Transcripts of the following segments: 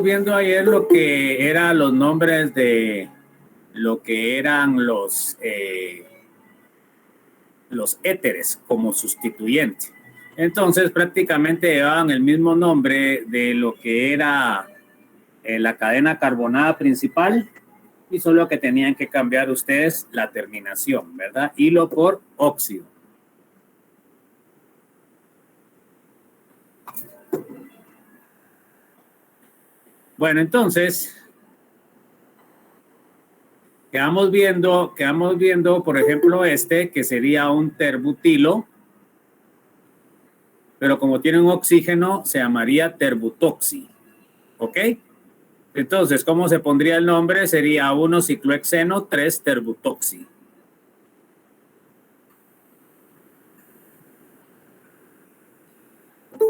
Viendo ayer lo que eran los nombres de lo que eran los éteres como sustituyente. Entonces prácticamente llevaban el mismo nombre de lo que era la cadena carbonada principal y solo que tenían que cambiar ustedes la terminación, ¿verdad? Hilo por óxido. Bueno, entonces quedamos viendo, por ejemplo, que sería un terbutilo, pero como tiene un oxígeno, se llamaría terbutoxi. ¿Ok? Entonces, ¿cómo se pondría el nombre? Sería 1-ciclohexeno, 3-terbutoxi.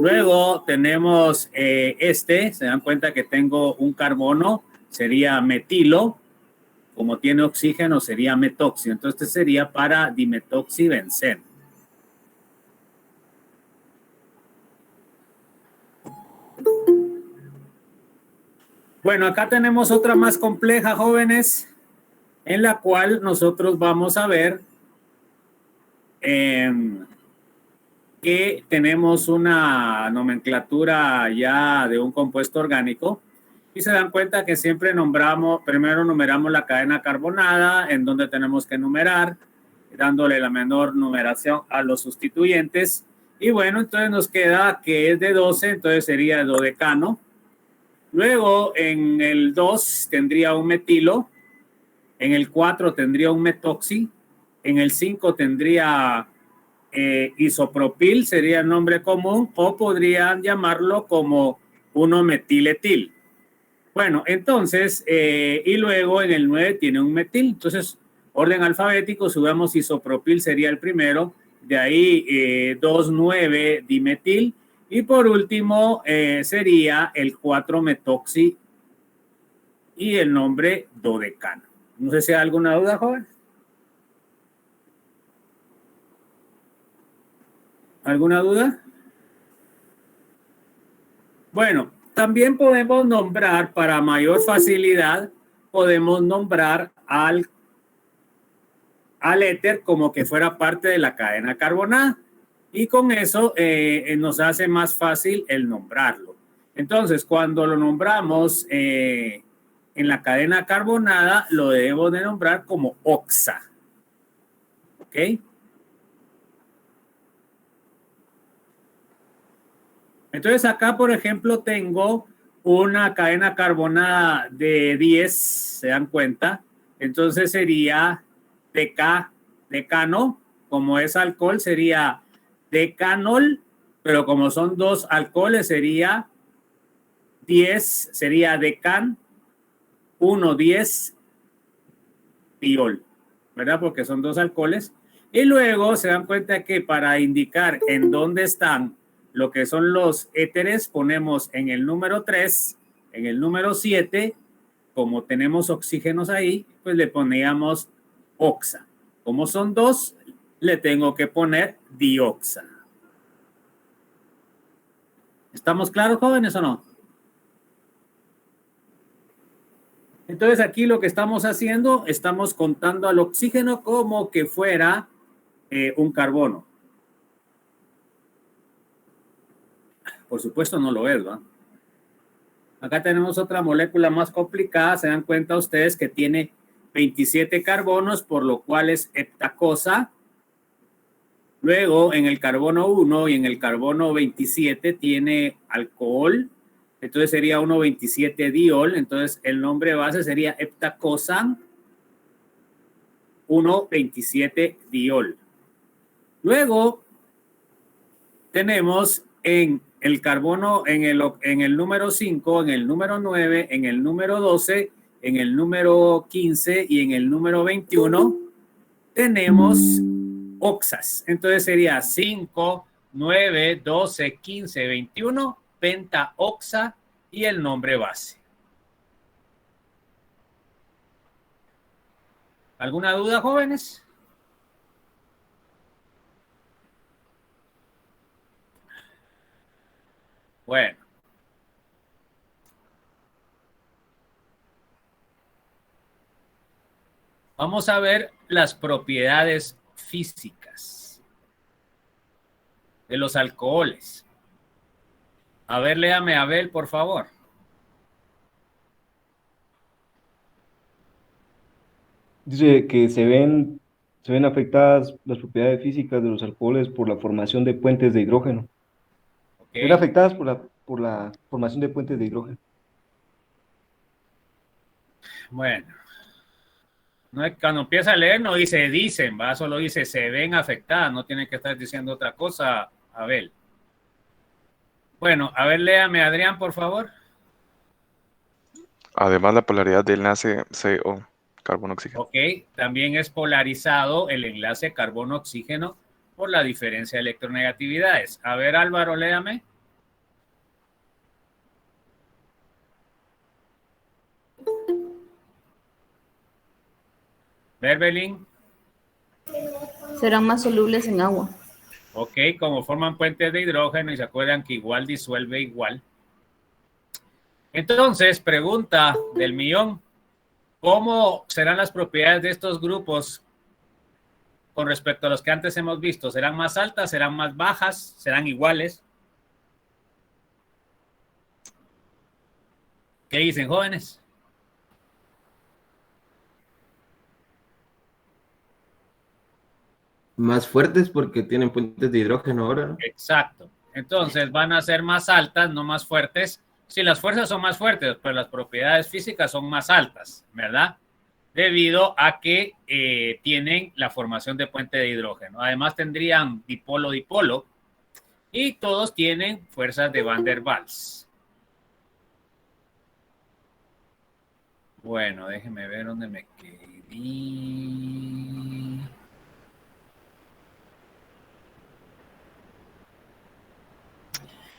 Luego tenemos se dan cuenta que tengo un carbono, sería metilo. Como tiene oxígeno, sería metoxi. Entonces, este sería para dimetoxibenceno. Bueno, acá tenemos otra más compleja, jóvenes, en la cual nosotros vamos a ver que tenemos una nomenclatura ya de un compuesto orgánico y se dan cuenta que siempre primero numeramos la cadena carbonada, en donde tenemos que numerar, dándole la menor numeración a los sustituyentes. Y bueno, entonces nos queda que es de 12, entonces sería dodecano. Luego en el 2 tendría un metilo, en el 4 tendría un metoxi, en el 5 tendría isopropil, sería el nombre común, o podrían llamarlo como 1-metiletil. Bueno, entonces, y luego en el 9 tiene un metil. Entonces, orden alfabético, subamos isopropil, sería el primero, de ahí 2,9-dimetil, y por último sería el 4-metoxi y el nombre dodecano. No sé si hay alguna duda, joven. ¿Alguna duda? Bueno, también podemos nombrar, para mayor facilidad, podemos nombrar al éter como que fuera parte de la cadena carbonada. Y con eso nos hace más fácil el nombrarlo. Entonces, cuando lo nombramos en la cadena carbonada, lo debemos de nombrar como oxa. ¿Ok? Entonces acá, por ejemplo, tengo una cadena carbonada de 10, ¿se dan cuenta? Entonces sería decano, como es alcohol, sería decanol, pero como son dos alcoholes, sería 10, sería decan, 1,10 diol, ¿verdad? Porque son dos alcoholes. Y luego se dan cuenta que para indicar en dónde están lo que son los éteres, ponemos en el número 3, en el número 7, como tenemos oxígenos ahí, pues le poníamos oxa. Como son dos, le tengo que poner dioxa. ¿Estamos claros, jóvenes, o no? Entonces aquí lo que estamos haciendo, estamos contando al oxígeno como que fuera un carbono. Por supuesto no lo es, ¿va? Acá tenemos otra molécula más complicada. Se dan cuenta ustedes que tiene 27 carbonos, por lo cual es heptacosa. Luego, en el carbono 1 y en el carbono 27 tiene alcohol. Entonces sería 1,27-diol. Entonces el nombre base sería heptacosa 1,27-diol. Luego tenemos en el carbono, en el número 5, en el número 9, en el número 12, en el número 15 y en el número 21, tenemos oxas. Entonces sería 5, 9, 12, 15, 21, pentaoxa y el nombre base. ¿Alguna duda, jóvenes? Bueno. Vamos a ver las propiedades físicas de los alcoholes. A ver, léame, Abel, por favor. Dice que se ven afectadas las propiedades físicas de los alcoholes por la formación de puentes de hidrógeno. Se ven Ok. afectadas por la formación de puentes de hidrógeno. Bueno, no es, cuando empieza a leer no dice dicen, ¿va? Solo dice se ven afectadas, no tiene que estar diciendo otra cosa, Abel. Bueno, a ver, léame, Adrián, por favor. Además, la polaridad del enlace CO, carbono-oxígeno. Ok, también es polarizado el enlace carbono-oxígeno por la diferencia de electronegatividades. A ver, Álvaro, léame. Berbelín. Serán más solubles en agua. Ok, como forman puentes de hidrógeno y se acuerdan que igual disuelve igual. Entonces, pregunta del millón. ¿Cómo serán las propiedades de estos grupos con respecto a los que antes hemos visto? ¿Serán más altas? ¿Serán más bajas? ¿Serán iguales? ¿Qué dicen, jóvenes? Más fuertes porque tienen puentes de hidrógeno ahora, ¿no? Exacto. Entonces van a ser más altas, no más fuertes. Si las fuerzas son más fuertes, pues las propiedades físicas son más altas, ¿verdad? Debido a que tienen la formación de puente de hidrógeno. Además tendrían dipolo-dipolo y todos tienen fuerzas de Van der Waals. Bueno, déjenme ver dónde me quedé.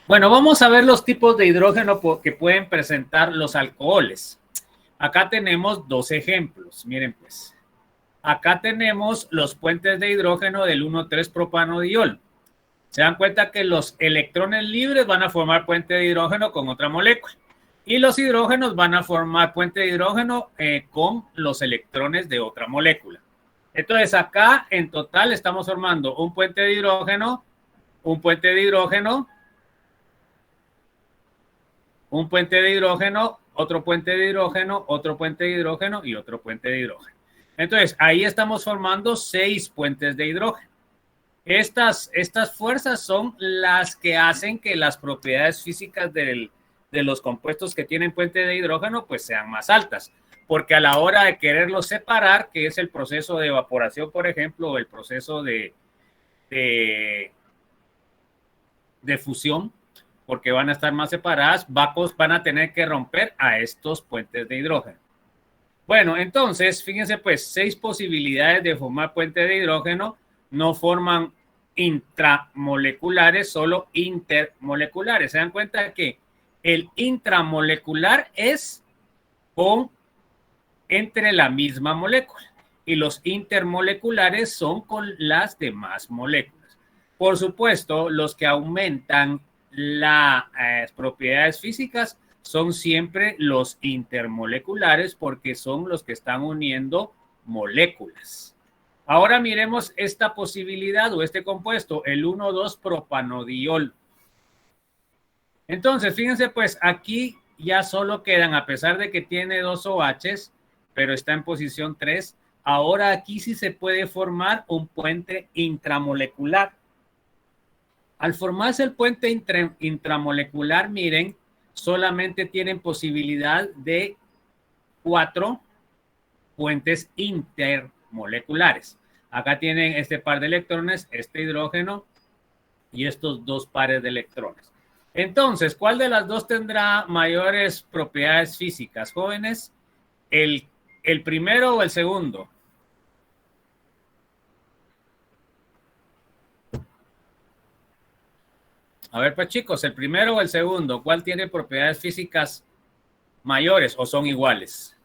Bueno, vamos a ver los tipos de hidrógeno que pueden presentar los alcoholes. Acá tenemos dos ejemplos. Miren pues. Acá tenemos los puentes de hidrógeno del 1,3-propanodiol. Se dan cuenta que los electrones libres van a formar puente de hidrógeno con otra molécula. Y los hidrógenos van a formar puente de hidrógeno con los electrones de otra molécula. Entonces acá en total estamos formando un puente de hidrógeno, un puente de hidrógeno, un puente de hidrógeno, otro puente de hidrógeno, otro puente de hidrógeno y otro puente de hidrógeno. Entonces, ahí estamos formando 6 puentes de hidrógeno. Estas fuerzas son las que hacen que las propiedades físicas de los compuestos que tienen puente de hidrógeno pues sean más altas. Porque a la hora de quererlos separar, que es el proceso de evaporación, por ejemplo, o el proceso de fusión, porque van a estar más separadas, van a tener que romper a estos puentes de hidrógeno. Bueno, entonces, fíjense pues, 6 posibilidades de formar puente de hidrógeno, no forman intramoleculares, solo intermoleculares. Se dan cuenta que el intramolecular es entre la misma molécula y los intermoleculares son con las demás moléculas. Por supuesto, los que aumentan las propiedades físicas son siempre los intermoleculares porque son los que están uniendo moléculas. Ahora miremos esta posibilidad o este compuesto, el 1,2-propanodiol. Entonces, fíjense pues, aquí ya solo quedan, a pesar de que tiene 2 OHs, pero está en posición 3, ahora aquí sí se puede formar un puente intramolecular. Al formarse el puente intramolecular, miren, solamente tienen posibilidad de 4 puentes intermoleculares. Acá tienen este par de electrones, este hidrógeno y estos 2 pares de electrones. Entonces, ¿cuál de las dos tendrá mayores propiedades físicas, jóvenes? ¿El primero o el segundo? A ver, pues chicos, ¿el primero o el segundo? ¿Cuál tiene propiedades físicas mayores o son iguales?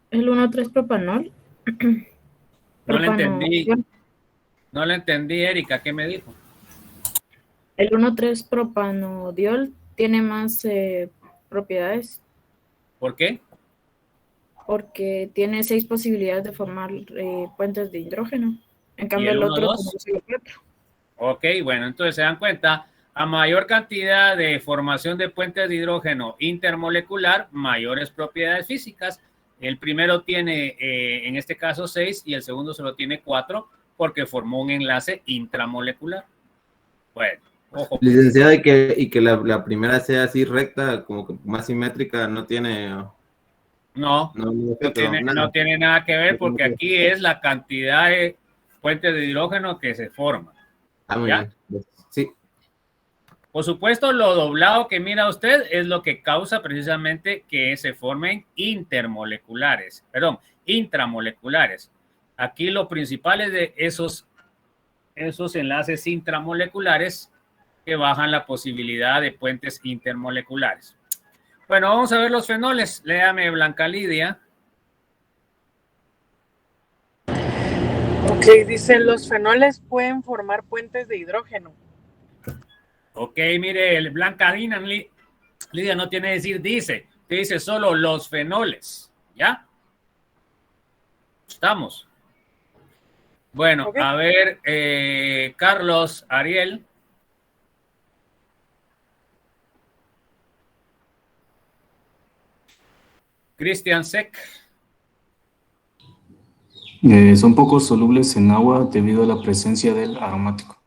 El 1,3-propanol. No le entendí. No le entendí, Erika. ¿Qué me dijo? El 1,3-propanodiol tiene más propiedades. ¿Por qué? porque tiene 6 posibilidades de formar puentes de hidrógeno. En cambio, el otro tiene solo 4. Ok, bueno, entonces se dan cuenta, a mayor cantidad de formación de puentes de hidrógeno intermolecular, mayores propiedades físicas. El primero tiene, en este caso, 6 y el segundo solo tiene 4 porque formó un enlace intramolecular. Bueno, ojo. Licenciado, y que la primera sea así recta, como que más simétrica, no tiene... No tiene nada que ver porque aquí es la cantidad de puentes de hidrógeno que se forman. Muy bien. Sí. Por supuesto, lo doblado que mira usted es lo que causa precisamente que se formen intramoleculares. Aquí lo principal es de esos enlaces intramoleculares que bajan la posibilidad de puentes intermoleculares. Bueno, vamos a ver los fenoles. Léame, Blanca Lidia. Ok, dice, los fenoles pueden formar puentes de hidrógeno. Ok, mire, el Blanca Lidia no tiene que decir dice, te dice solo los fenoles, ¿ya? Estamos. Bueno, okay. A ver, Carlos, Ariel. Cristian Sec. Son poco solubles en agua debido a la presencia del aromático.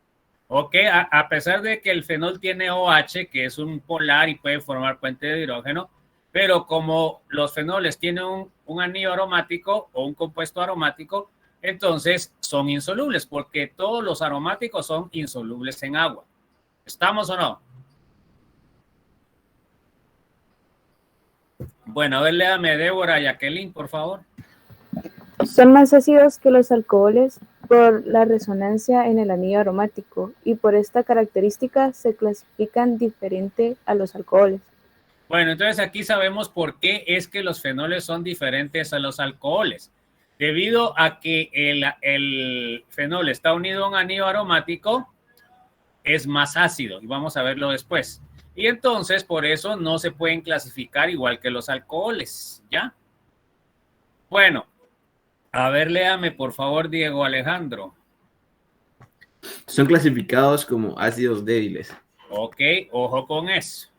Ok, a pesar de que el fenol tiene OH, que es un polar y puede formar puente de hidrógeno, pero como los fenoles tienen un anillo aromático o un compuesto aromático, entonces son insolubles, porque todos los aromáticos son insolubles en agua. ¿Estamos o no? Bueno, a ver, léame, Débora, Jacqueline, por favor. Son más ácidos que los alcoholes por la resonancia en el anillo aromático y por esta característica se clasifican diferente a los alcoholes. Bueno, entonces aquí sabemos por qué es que los fenoles son diferentes a los alcoholes. Debido a que el fenol está unido a un anillo aromático, es más ácido y vamos a verlo después. Y entonces por eso no se pueden clasificar igual que los alcoholes, ¿ya? Bueno, a ver, léame por favor, Diego Alejandro. Son clasificados como ácidos débiles. Ok, ojo con eso.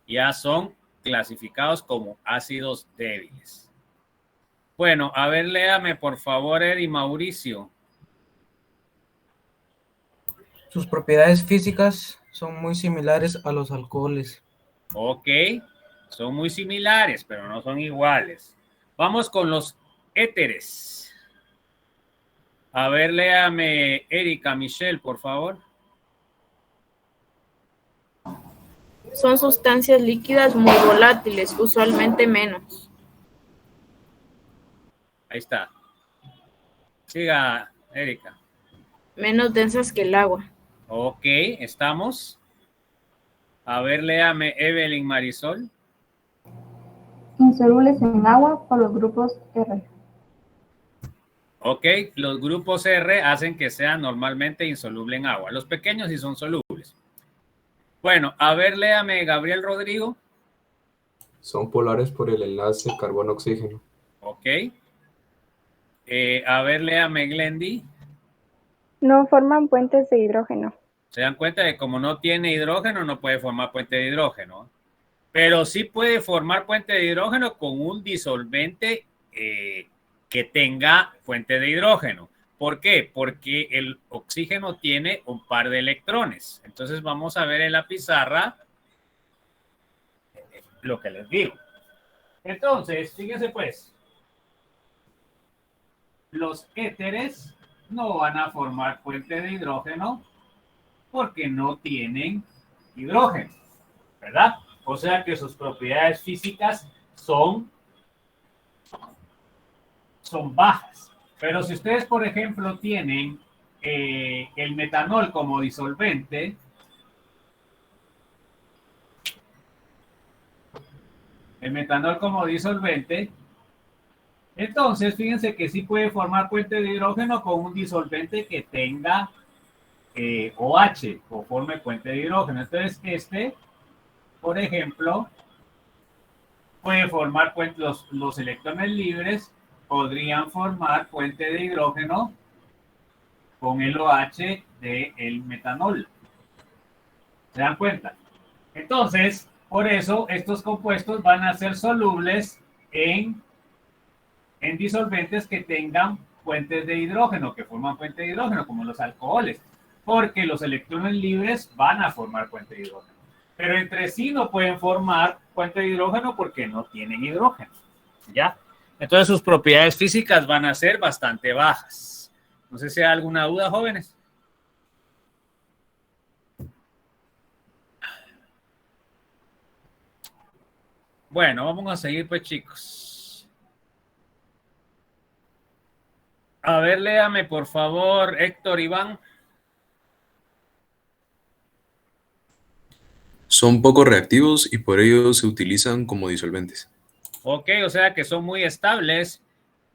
Ya son clasificados como ácidos débiles. Bueno, a ver, léame por favor, Eddie Mauricio. Sus propiedades físicas son muy similares a los alcoholes. Ok, son muy similares, pero no son iguales. Vamos con los éteres. A ver, léame, Erika Michelle, por favor. Son sustancias líquidas muy volátiles, usualmente menos. Ahí está. Siga, Erika. Menos densas que el agua. Ok, estamos. A ver, léame, Evelyn Marisol. Insolubles en agua por los grupos R. Ok, los grupos R hacen que sean normalmente insolubles en agua. Los pequeños sí son solubles. Bueno, a ver, léame, Gabriel Rodrigo. Son polares por el enlace carbono-oxígeno. Ok. A ver, léame, Glendy. No forman puentes de hidrógeno. Se dan cuenta de que como no tiene hidrógeno, no puede formar puente de hidrógeno. Pero sí puede formar puente de hidrógeno con un disolvente que tenga fuente de hidrógeno. ¿Por qué? Porque el oxígeno tiene un par de electrones. Entonces vamos a ver en la pizarra lo que les digo. Entonces, fíjense pues, los éteres no van a formar puente de hidrógeno porque no tienen hidrógeno, ¿verdad? O sea que sus propiedades físicas son bajas. Pero si ustedes, por ejemplo, tienen el metanol como disolvente, entonces fíjense que sí puede formar puente de hidrógeno con un disolvente que tenga OH o forme puente de hidrógeno. Entonces por ejemplo, puede formar puentes, los electrones libres podrían formar puente de hidrógeno con el OH del metanol. ¿Se dan cuenta? Entonces, por eso estos compuestos van a ser solubles en disolventes que tengan puentes de hidrógeno, que forman puente de hidrógeno, como los alcoholes, porque los electrones libres van a formar puente de hidrógeno. Pero entre sí no pueden formar puente de hidrógeno porque no tienen hidrógeno. ¿Ya? Entonces sus propiedades físicas van a ser bastante bajas. No sé si hay alguna duda, jóvenes. Bueno, vamos a seguir pues, chicos. A ver, léame por favor, Héctor, Iván. Son poco reactivos y por ello se utilizan como disolventes. Ok, o sea que son muy estables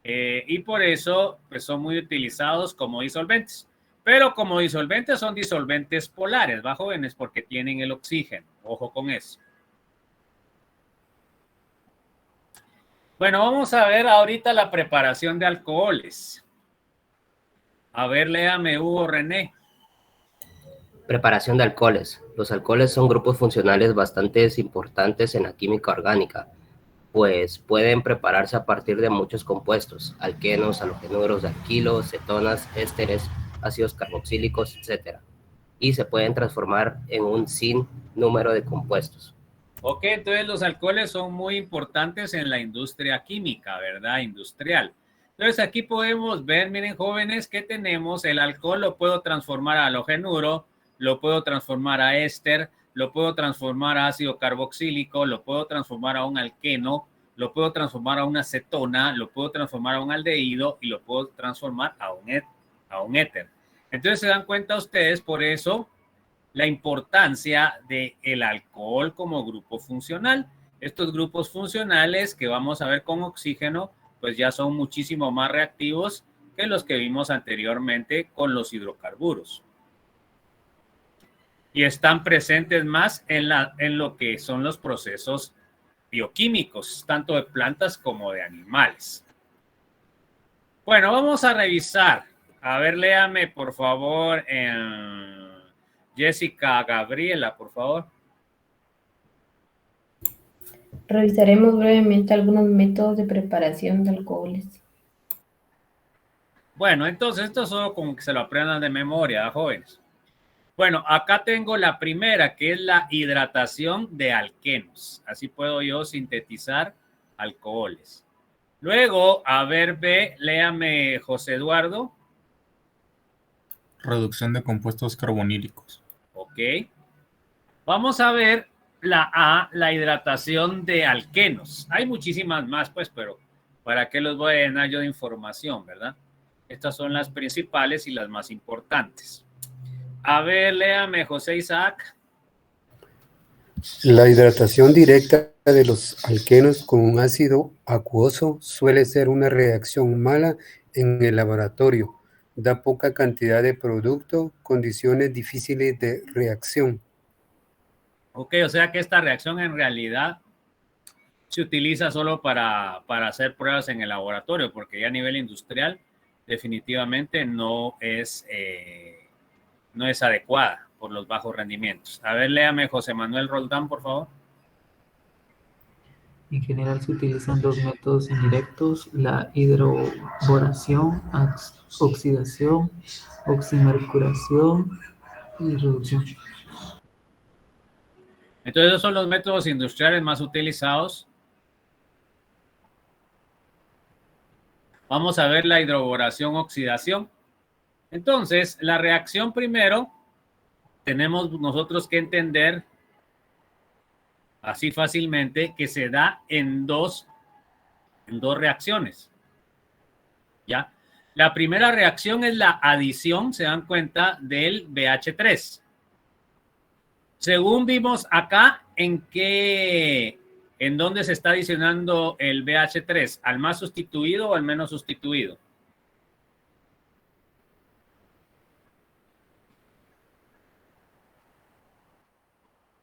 y por eso pues, son muy utilizados como disolventes. Pero como disolventes son disolventes polares, ¿va, jóvenes? Porque tienen el oxígeno. Ojo con eso. Bueno, vamos a ver ahorita la preparación de alcoholes. A ver, léame, Hugo René. Preparación de alcoholes. Los alcoholes son grupos funcionales bastante importantes en la química orgánica, pues pueden prepararse a partir de muchos compuestos, alquenos, halogenuros, alquilos, cetonas, ésteres, ácidos carboxílicos, etc. Y se pueden transformar en un sinnúmero de compuestos. Ok, entonces los alcoholes son muy importantes en la industria química, ¿verdad? Industrial. Entonces aquí podemos ver, miren jóvenes, que tenemos el alcohol, lo puedo transformar a halogenuro, lo puedo transformar a éster, lo puedo transformar a ácido carboxílico, lo puedo transformar a un alqueno, lo puedo transformar a una cetona, lo puedo transformar a un aldehído y lo puedo transformar a un éter. Entonces se dan cuenta ustedes, por eso, la importancia del alcohol como grupo funcional. Estos grupos funcionales que vamos a ver con oxígeno, pues ya son muchísimo más reactivos que los que vimos anteriormente con los hidrocarburos. Y están presentes más en lo que son los procesos bioquímicos, tanto de plantas como de animales. Bueno, vamos a revisar. A ver, léame, por favor, Jessica Gabriela, por favor. Revisaremos brevemente algunos métodos de preparación de alcoholes. Bueno, entonces esto solo como que se lo aprendan de memoria, jóvenes. Bueno, acá tengo la primera, que es la hidratación de alquenos. Así puedo yo sintetizar alcoholes. Luego, a ver, B, léame, José Eduardo. Reducción de compuestos carbonílicos. Ok. Vamos a ver la A, la hidratación de alquenos. Hay muchísimas más, pues, pero ¿para qué los voy a llenar yo de información, verdad? Estas son las principales y las más importantes. A ver, léame, José Isaac. La hidratación directa de los alquenos con un ácido acuoso suele ser una reacción mala en el laboratorio. Da poca cantidad de producto, condiciones difíciles de reacción. Ok, o sea que esta reacción en realidad se utiliza solo para hacer pruebas en el laboratorio, porque ya a nivel industrial definitivamente no es adecuada por los bajos rendimientos. A ver, léame José Manuel Roldán, por favor. En general se utilizan dos métodos indirectos, la hidroboración, oxidación, oximercuración y reducción. Entonces, esos son los métodos industriales más utilizados. Vamos a ver la hidroboración, oxidación. Entonces, la reacción primero, tenemos nosotros que entender así fácilmente que se da en dos reacciones. ¿Ya? La primera reacción es la adición, se dan cuenta, del BH3. Según vimos acá, ¿en dónde se está adicionando el BH3? ¿Al más sustituido o al menos sustituido?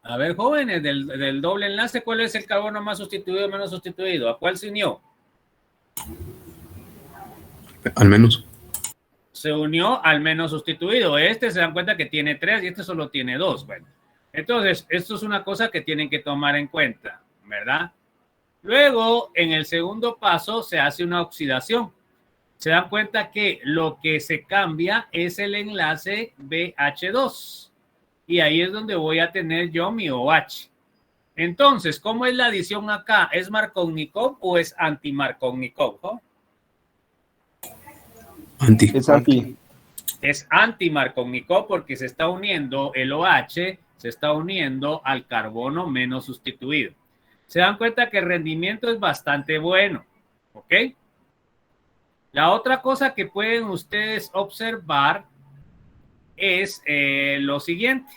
A ver, jóvenes, del doble enlace, ¿cuál es el carbono más sustituido o menos sustituido? ¿A cuál se unió? Al menos. Se unió al menos sustituido. Este se dan cuenta que tiene 3 y este solo tiene 2. Bueno, entonces, esto es una cosa que tienen que tomar en cuenta, ¿verdad? Luego, en el segundo paso, se hace una oxidación. Se dan cuenta que lo que se cambia es el enlace BH2. Y ahí es donde voy a tener yo mi OH. Entonces, ¿cómo es la adición acá? ¿Es Markovnikov o es anti-Markovnikov? ¿Oh? Es anti. Es anti-Markovnikov porque se está uniendo el OH, se está uniendo al carbono menos sustituido. Se dan cuenta que el rendimiento es bastante bueno. ¿Ok? La otra cosa que pueden ustedes observar es lo siguiente,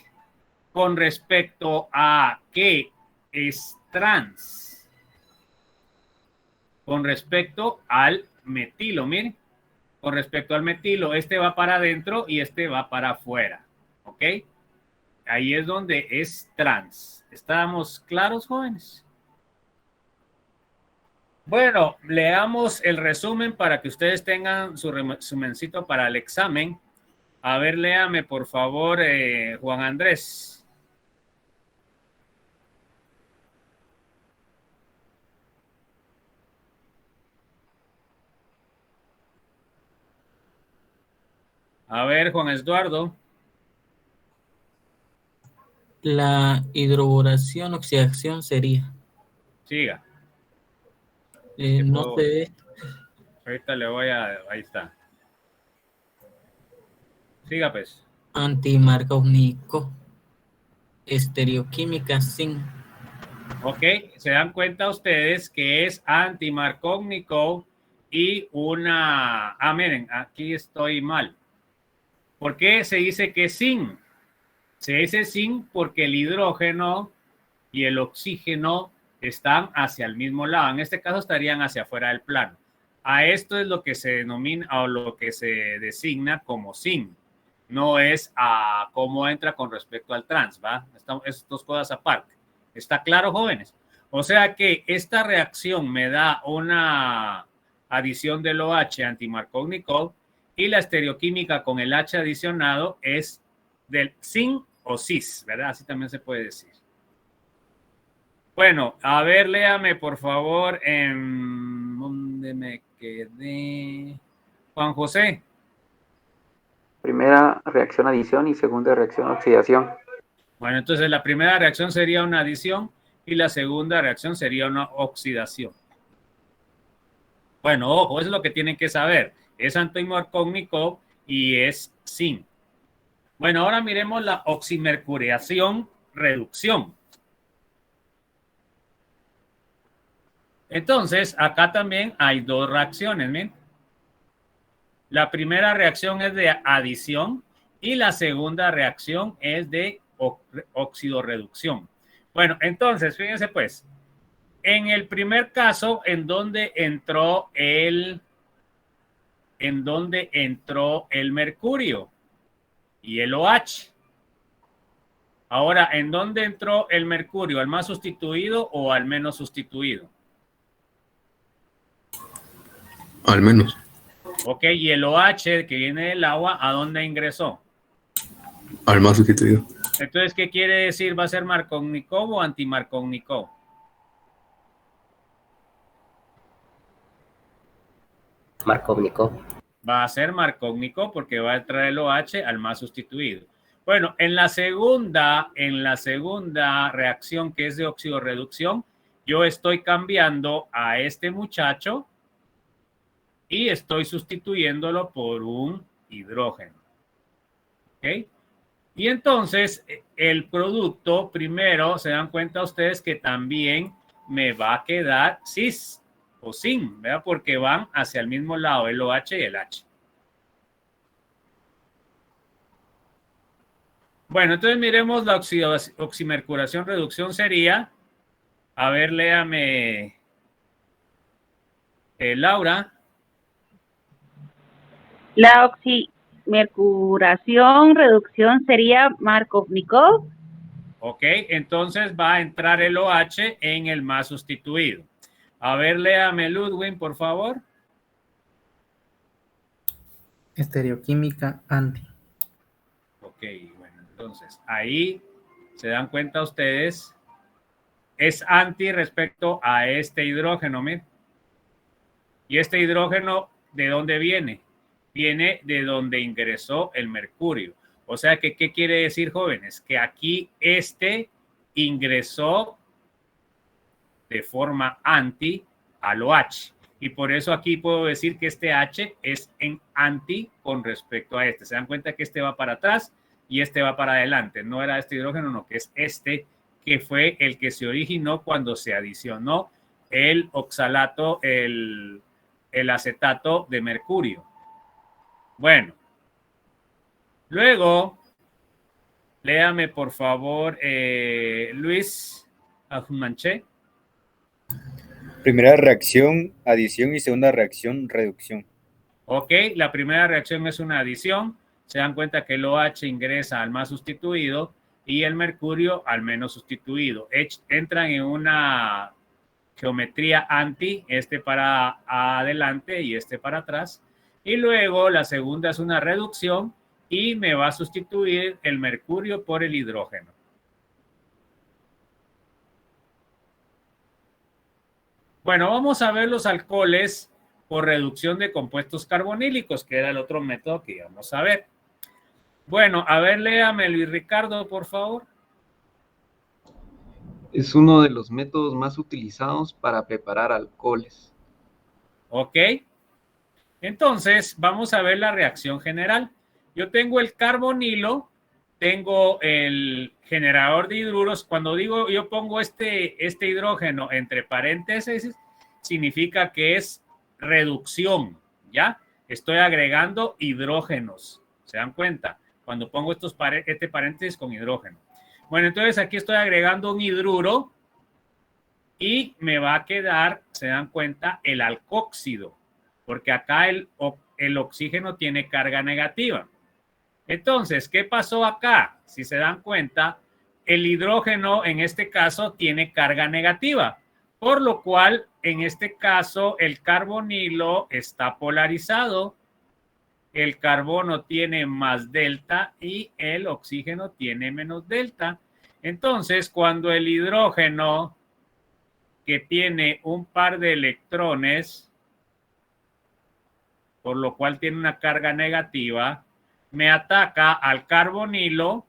con respecto a qué es trans, con respecto al metilo, miren, con respecto al metilo, este va para adentro y este va para afuera, ¿ok? Ahí es donde es trans. ¿Estamos claros, jóvenes? Bueno, leamos el resumen para que ustedes tengan su resumencito para el examen. A ver, léame, por favor, Juan Andrés. A ver, Juan Eduardo. La hidroboración, oxidación sería. Siga. No sé. Ahorita le voy a... Ahí está. Siga, pues. Antimarkovnikov. Estereoquímica sin. Ok, se dan cuenta ustedes que es anti-Markovnikov y una... Ah, miren, aquí estoy mal. ¿Por qué se dice que sin? Se dice sin porque el hidrógeno y el oxígeno están hacia el mismo lado. En este caso estarían hacia afuera del plano. A esto es lo que se denomina o lo que se designa como sin. No es a cómo entra con respecto al trans, ¿va? Estas dos cosas aparte. ¿Está claro, jóvenes? O sea que esta reacción me da una adición del OH anti-Markovnikov y la estereoquímica con el H adicionado es del sin o cis, ¿verdad? Así también se puede decir. Bueno, a ver, léame por favor en... ¿Dónde me quedé? Juan José. Primera reacción adición y segunda reacción oxidación. Bueno, entonces la primera reacción sería una adición y la segunda reacción sería una oxidación. Bueno, ojo, eso es lo que tienen que saber. Es anti-Markovnikov y es sin. Bueno, ahora miremos la oximercuriación reducción. Entonces, acá también hay dos reacciones, ¿ven? La primera reacción es de adición y la segunda reacción es de oxidorreducción. Bueno, entonces, fíjense pues, en el primer caso, ¿en dónde entró el mercurio y el OH? Ahora, ¿en dónde entró el mercurio? ¿Al más sustituido o al menos sustituido? Al menos. Ok, y el OH que viene del agua, ¿a dónde ingresó? Al más sustituido. Entonces, ¿qué quiere decir? ¿Va a ser Markovnikov o anti-Markovnikov? Markovnikov. Va a ser Markovnikov porque va a entrar el OH al más sustituido. Bueno, en la segunda reacción que es de oxidorreducción, yo estoy cambiando a este muchacho y estoy sustituyéndolo por un hidrógeno. ¿Ok? Y entonces el producto, primero, se dan cuenta ustedes que también me va a quedar cis o sin, ¿verdad? Porque van hacia el mismo lado, el OH y el H. Bueno, entonces miremos la oximercuración reducción sería, a ver, léame, Laura. La oximercuración reducción sería Markovnikov ¿Ok? Entonces va a entrar el OH en el más sustituido. A ver, léame Ludwig, por favor. Estereoquímica anti. Ok, bueno, entonces ahí se dan cuenta ustedes, es anti respecto a este hidrógeno, miren. Y este hidrógeno, ¿de dónde viene? Viene de donde ingresó el mercurio. O sea que, ¿qué quiere decir, jóvenes? Que aquí este ingresó de forma anti al OH. Y por eso aquí puedo decir que este H es en anti con respecto a este. Se dan cuenta que este va para atrás y este va para adelante. No era este hidrógeno, no, que es este que fue el que se originó cuando se adicionó el oxalato, el acetato de mercurio. Bueno, luego, léame por favor, Luis Ajumanché. Primera reacción, adición y segunda reacción, reducción. Ok, la primera reacción es una adición. Se dan cuenta que el OH ingresa al más sustituido y el mercurio al menos sustituido. Entran en una geometría anti, este para adelante y este para atrás. Y luego la segunda es una reducción y me va a sustituir el mercurio por el hidrógeno. Bueno, vamos a ver los alcoholes por reducción de compuestos carbonílicos, que era el otro método que íbamos a ver. Bueno, a ver, léame Luis Ricardo, por favor. Es uno de los métodos más utilizados para preparar alcoholes. Ok. Entonces, vamos a ver la reacción general. Yo tengo el carbonilo, tengo el generador de hidruros. Cuando digo, yo pongo este hidrógeno entre paréntesis, significa que es reducción, ¿ya? Estoy agregando hidrógenos, ¿se dan cuenta? Cuando pongo este paréntesis con hidrógeno. Bueno, entonces aquí estoy agregando un hidruro y me va a quedar, ¿se dan cuenta? El alcóxido, porque acá el oxígeno tiene carga negativa. Entonces, ¿qué pasó acá? Si se dan cuenta, el hidrógeno en este caso tiene carga negativa, por lo cual en este caso el carbonilo está polarizado, el carbono tiene más delta y el oxígeno tiene menos delta. Entonces, cuando el hidrógeno que tiene un par de electrones, por lo cual tiene una carga negativa, me ataca al carbonilo,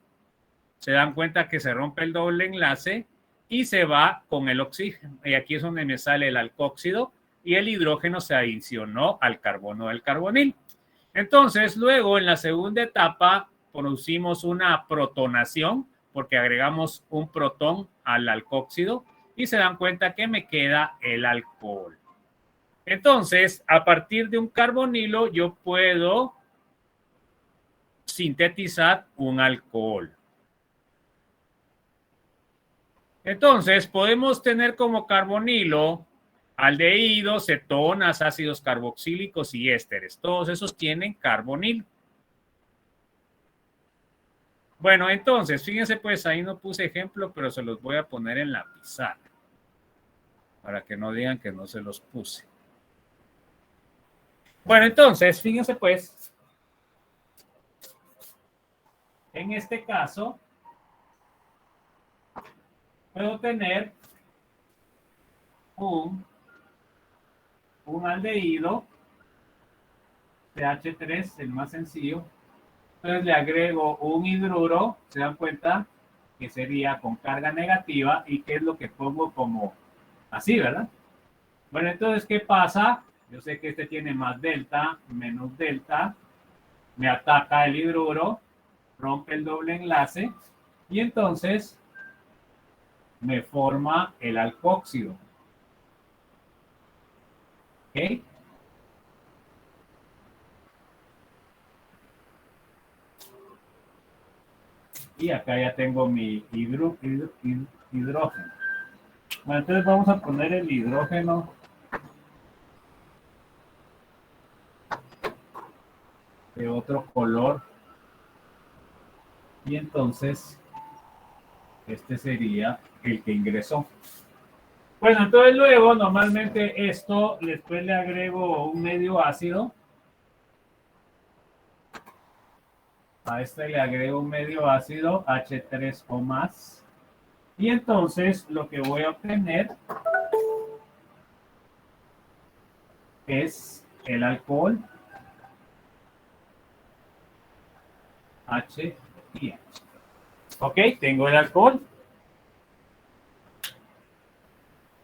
se dan cuenta que se rompe el doble enlace y se va con el oxígeno. Y aquí es donde me sale el alcóxido y el hidrógeno se adicionó al carbono del carbonil. Entonces, luego en la segunda etapa producimos una protonación porque agregamos un protón al alcóxido y se dan cuenta que me queda el alcohol. Entonces, a partir de un carbonilo yo puedo sintetizar un alcohol. Entonces, podemos tener como carbonilo aldehídos, cetonas, ácidos carboxílicos y ésteres. Todos esos tienen carbonilo. Bueno, entonces, fíjense pues, ahí no puse ejemplo, pero se los voy a poner en la pizarra para que no digan que no se los puse. Bueno, entonces, fíjense pues, en este caso, puedo tener un aldehído, CH3, el más sencillo. Entonces le agrego un hidruro, se dan cuenta que sería con carga negativa y que es lo que pongo como así, ¿verdad? Bueno, entonces, ¿qué pasa? Yo sé que este tiene más delta, menos delta, me ataca el hidruro, rompe el doble enlace y entonces me forma el alcóxido. ¿Ok? Y acá ya tengo mi hidrógeno. Bueno, entonces vamos a poner el hidrógeno de otro color. Y entonces Este sería el que ingresó. Bueno, entonces luego normalmente esto después le agrego un medio ácido. A este le agrego un medio ácido H3 o más. Y entonces lo que voy a obtener es el alcohol H y H. Ok, tengo el alcohol.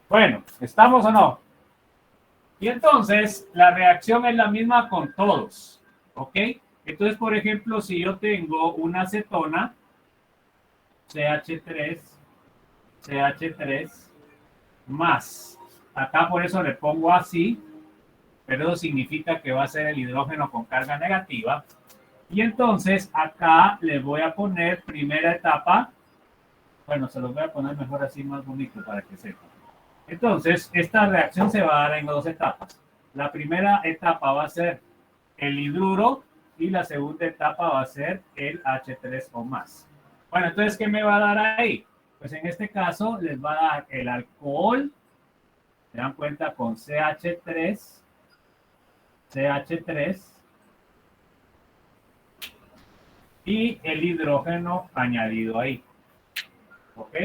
Bueno, ¿estamos o no? Y entonces la reacción es la misma con todos. Ok, entonces por ejemplo si yo tengo una acetona CH3 más, acá por eso le pongo así, pero eso significa que va a ser el hidrógeno con carga negativa. Y entonces acá le voy a poner primera etapa. Bueno, se los voy a poner mejor así, más bonito para que sepan. Entonces, esta reacción se va a dar en dos etapas. La primera etapa va a ser el hidruro y la segunda etapa va a ser el H3 o más. Bueno, entonces, ¿qué me va a dar ahí? Pues en este caso les va a dar el alcohol, se dan cuenta, con CH3 y el hidrógeno añadido ahí. ¿Ok?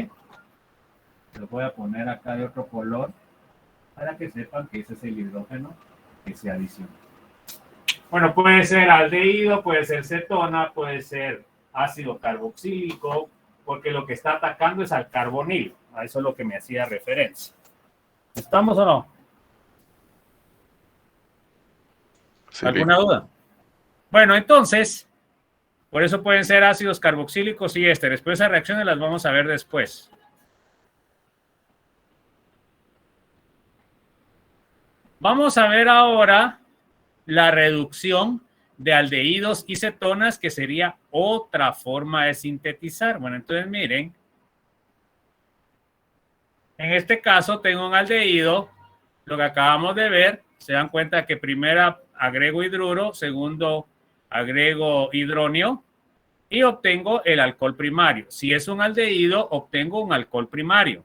Lo voy a poner acá de otro color para que sepan que ese es el hidrógeno que se adiciona. Bueno, puede ser aldehído, puede ser cetona, puede ser ácido carboxílico, porque lo que está atacando es al carbonilo. A eso es lo que me hacía referencia. ¿Estamos o no? Sí, ¿Alguna duda? Bueno, entonces, por eso pueden ser ácidos carboxílicos y ésteres. Pues esas reacciones las vamos a ver después. Vamos a ver ahora la reducción de aldehídos y cetonas, que sería otra forma de sintetizar. Bueno, entonces miren, en este caso tengo un aldehído, lo que acabamos de ver, se dan cuenta que primero agrego hidruro, segundo agrego hidronio y obtengo el alcohol primario. Si es un aldehído, obtengo un alcohol primario.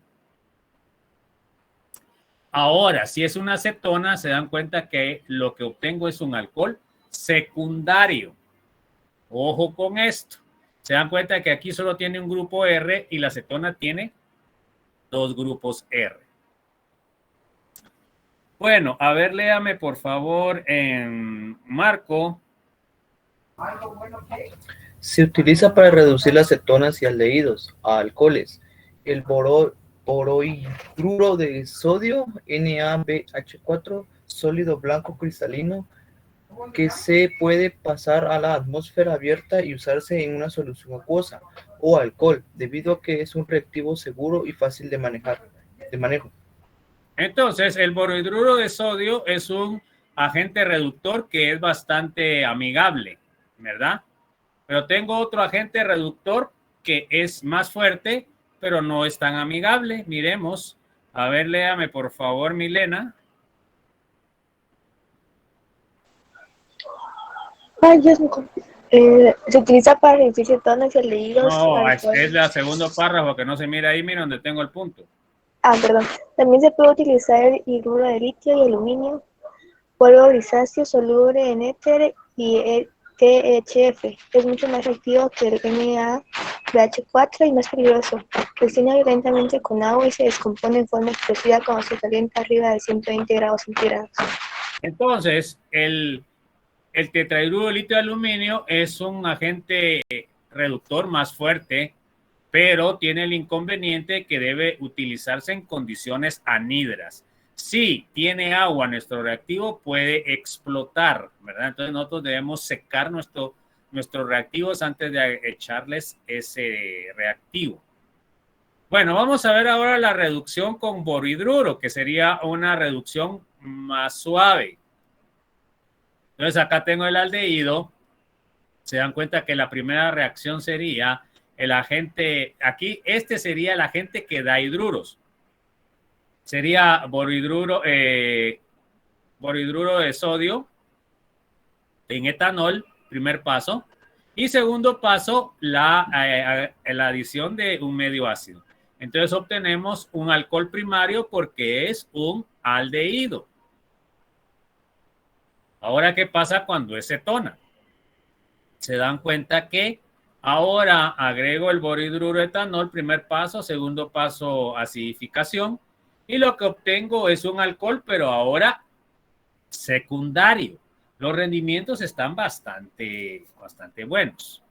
Ahora, si es una acetona, se dan cuenta que lo que obtengo es un alcohol secundario. Ojo con esto. Se dan cuenta que aquí solo tiene un grupo R y la acetona tiene dos grupos R. Bueno, a ver, léame por favor en Marco. Se utiliza para reducir las cetonas y aldehídos a alcoholes. El borohidruro de sodio, NaBH4, sólido blanco cristalino, que se puede pasar a la atmósfera abierta y usarse en una solución acuosa o alcohol, debido a que es un reactivo seguro y fácil de manejo. Entonces, el borohidruro de sodio es un agente reductor que es bastante amigable, ¿verdad? Pero tengo otro agente reductor que es más fuerte, pero no es tan amigable. Miremos. A ver, léame por favor, Milena. Ay, Dios mío. Se utiliza para reducir cetonas y aldehídos. No, es el segundo párrafo que no se mira ahí. Mira donde tengo el punto. Perdón. También se puede utilizar el hidruro de litio y aluminio, polvo grisáceo soluble en éter y el THF. Es mucho más reactivo que el NaBH4 y más peligroso. Reacciona violentamente con agua y se descompone en forma explosiva cuando se calienta arriba de 120 grados centígrados. Entonces, el tetrahidruro de litio y aluminio es un agente reductor más fuerte, pero tiene el inconveniente que debe utilizarse en condiciones anhidras. Si tiene agua nuestro reactivo, puede explotar, ¿verdad? Entonces nosotros debemos secar nuestros reactivos antes de echarles ese reactivo. Bueno, vamos a ver ahora la reducción con borohidruro, que sería una reducción más suave. Entonces acá tengo el aldehído. Se dan cuenta que la primera reacción sería el agente, aquí este sería el agente que da hidruros. Sería borohidruro de sodio en etanol, primer paso. Y segundo paso, la adición de un medio ácido. Entonces obtenemos un alcohol primario porque es un aldehído. Ahora, ¿qué pasa cuando es cetona? Se dan cuenta que ahora agrego el borhidruro etanol, primer paso, segundo paso, acidificación, y lo que obtengo es un alcohol, pero ahora secundario. Los rendimientos están bastante buenos.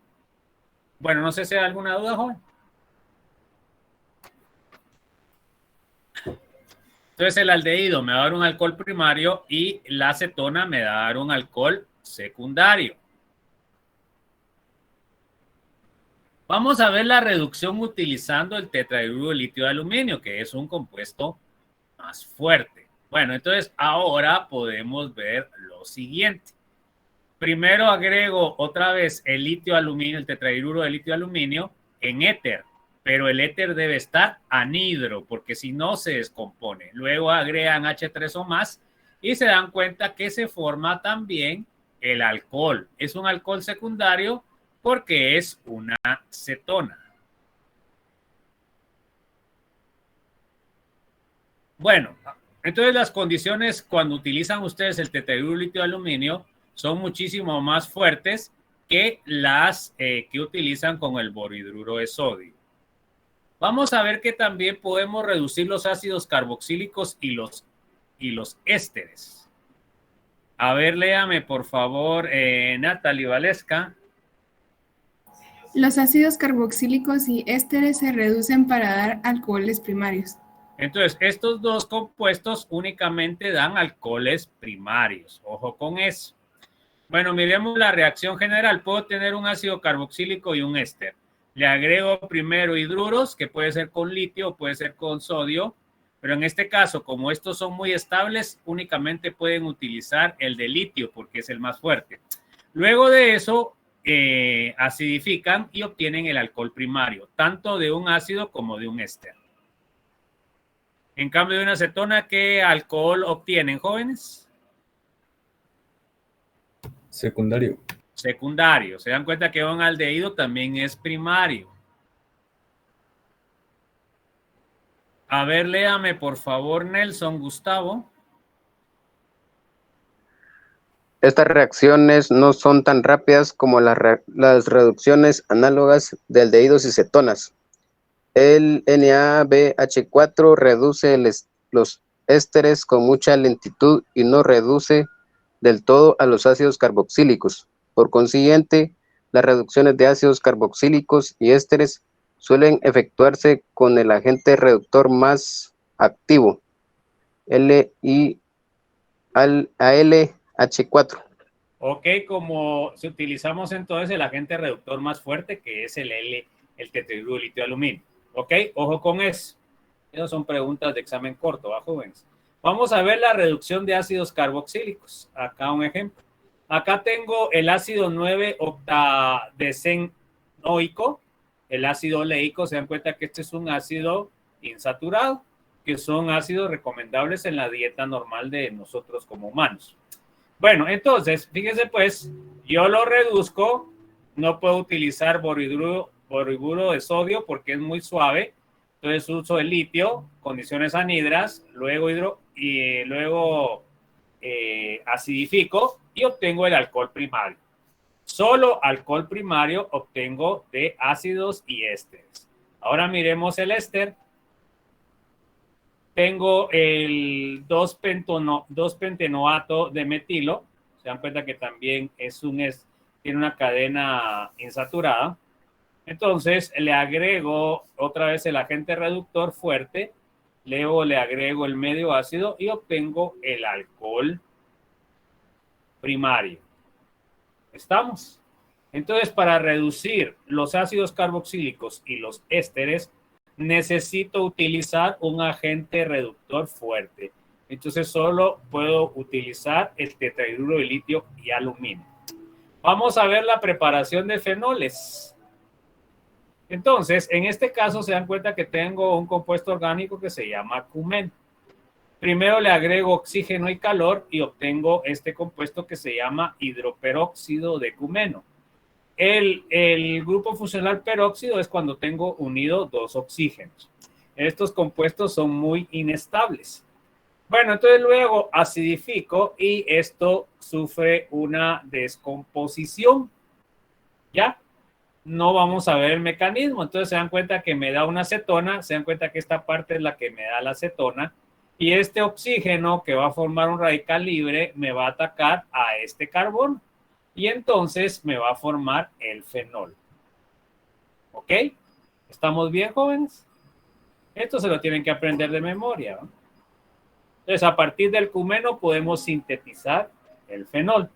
Bueno, no sé si hay alguna duda, joven. Entonces el aldehído me va a dar un alcohol primario y la acetona me va a dar un alcohol secundario. Vamos a ver la reducción utilizando el tetrahidruro de litio de aluminio, que es un compuesto más fuerte. Bueno, entonces ahora podemos ver lo siguiente. Primero agrego otra vez el litio aluminio, el tetrahidruro de litio de aluminio en éter, pero el éter debe estar anhidro, porque si no se descompone. Luego agregan H3 o más y se dan cuenta que se forma también el alcohol. Es un alcohol secundario porque es una cetona. Bueno, entonces las condiciones cuando utilizan ustedes el tetrahidruro de litio de aluminio son muchísimo más fuertes que las que utilizan con el borhidruro de sodio. Vamos a ver que también podemos reducir los ácidos carboxílicos y los ésteres. A ver, léame por favor, Natalie Valesca. Los ácidos carboxílicos y ésteres se reducen para dar alcoholes primarios. Entonces, estos dos compuestos únicamente dan alcoholes primarios. Ojo con eso. Bueno, miremos la reacción general. Puedo tener un ácido carboxílico y un éster. Le agrego primero hidruros, que puede ser con litio o puede ser con sodio, pero en este caso, como estos son muy estables, únicamente pueden utilizar el de litio porque es el más fuerte. Luego de eso, acidifican y obtienen el alcohol primario, tanto de un ácido como de un éster. En cambio de una acetona, ¿qué alcohol obtienen, jóvenes? Secundario. Secundario. Se dan cuenta que un aldehído también es primario. A ver, léame por favor, Nelson Gustavo. Estas reacciones no son tan rápidas como las reducciones análogas de aldehídos y cetonas. El NaBH4 reduce los ésteres con mucha lentitud y no reduce del todo a los ácidos carboxílicos. Por consiguiente, las reducciones de ácidos carboxílicos y ésteres suelen efectuarse con el agente reductor más activo, ALH4. Ok, como si utilizamos entonces el agente reductor más fuerte, que es el tetrahidruro de litio de aluminio. Ok, ojo con eso. Esas son preguntas de examen corto, ¿va, jóvenes? Vamos a ver la reducción de ácidos carboxílicos. Acá un ejemplo. Acá tengo el ácido 9-octadecenoico, el ácido oleico. Se dan cuenta que este es un ácido insaturado, que son ácidos recomendables en la dieta normal de nosotros como humanos. Bueno, entonces, fíjense pues, yo lo reduzco, no puedo utilizar borhidruro de sodio porque es muy suave, entonces uso el litio, condiciones anhidras, luego acidifico y obtengo el alcohol primario. Solo alcohol primario obtengo de ácidos y ésteres. Ahora miremos el éster. Tengo el 2-pentenoato de metilo. Se dan cuenta que también tiene una cadena insaturada. Entonces le agrego otra vez el agente reductor fuerte. Luego le agrego el medio ácido y obtengo el alcohol primario. ¿Estamos? Entonces, para reducir los ácidos carboxílicos y los ésteres, necesito utilizar un agente reductor fuerte. Entonces, solo puedo utilizar el tetrahidruro de litio y aluminio. Vamos a ver la preparación de fenoles. Entonces, en este caso, se dan cuenta que tengo un compuesto orgánico que se llama cumeno. Primero le agrego oxígeno y calor y obtengo este compuesto que se llama hidroperóxido de cumeno. El grupo funcional peróxido es cuando tengo unido 2 oxígenos. Estos compuestos son muy inestables. Bueno, entonces luego acidifico y esto sufre una descomposición. ¿Ya? No vamos a ver el mecanismo. Entonces se dan cuenta que me da una acetona, se dan cuenta que esta parte es la que me da la acetona y este oxígeno que va a formar un radical libre me va a atacar a este carbono y entonces me va a formar el fenol. ¿Ok? ¿Estamos bien, jóvenes? Esto se lo tienen que aprender de memoria, ¿no? Entonces, a partir del cumeno podemos sintetizar el fenol.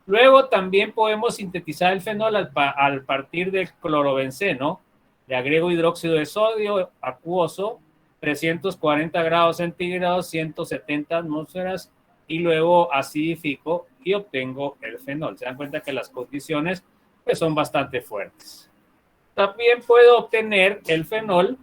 Luego también podemos sintetizar el fenol al partir del clorobenceno. Le agrego hidróxido de sodio acuoso, 340 grados centígrados, 170 atmósferas, y luego acidifico y obtengo el fenol. Se dan cuenta que las condiciones pues, son bastante fuertes. También puedo obtener el fenol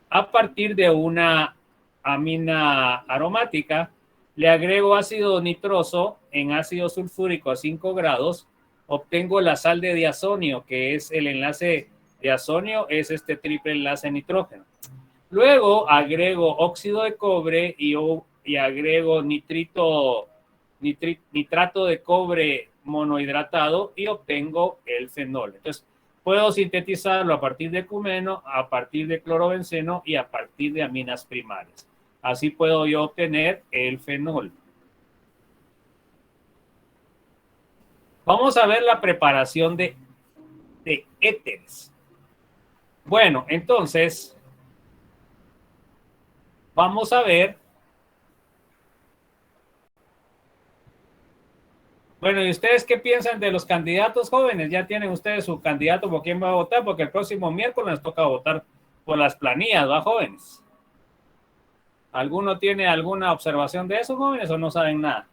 a partir de una amina aromática. Le agrego ácido nitroso en ácido sulfúrico a 5 grados, obtengo la sal de diazonio, que es el enlace diazonio, es este triple enlace nitrógeno. Luego agrego óxido de cobre y agrego nitrato de cobre monohidratado y obtengo el fenol. Entonces, puedo sintetizarlo a partir de cumeno, a partir de clorobenceno y a partir de aminas primarias. Así puedo yo obtener el fenol. Vamos a ver la preparación de éteres. Bueno, entonces, vamos a ver. Bueno, ¿y ustedes qué piensan de los candidatos jóvenes? ¿Ya tienen ustedes su candidato por quién va a votar? Porque el próximo miércoles les toca votar por las planillas, ¿va, jóvenes? ¿Alguno tiene alguna observación de eso, jóvenes, o no saben nada?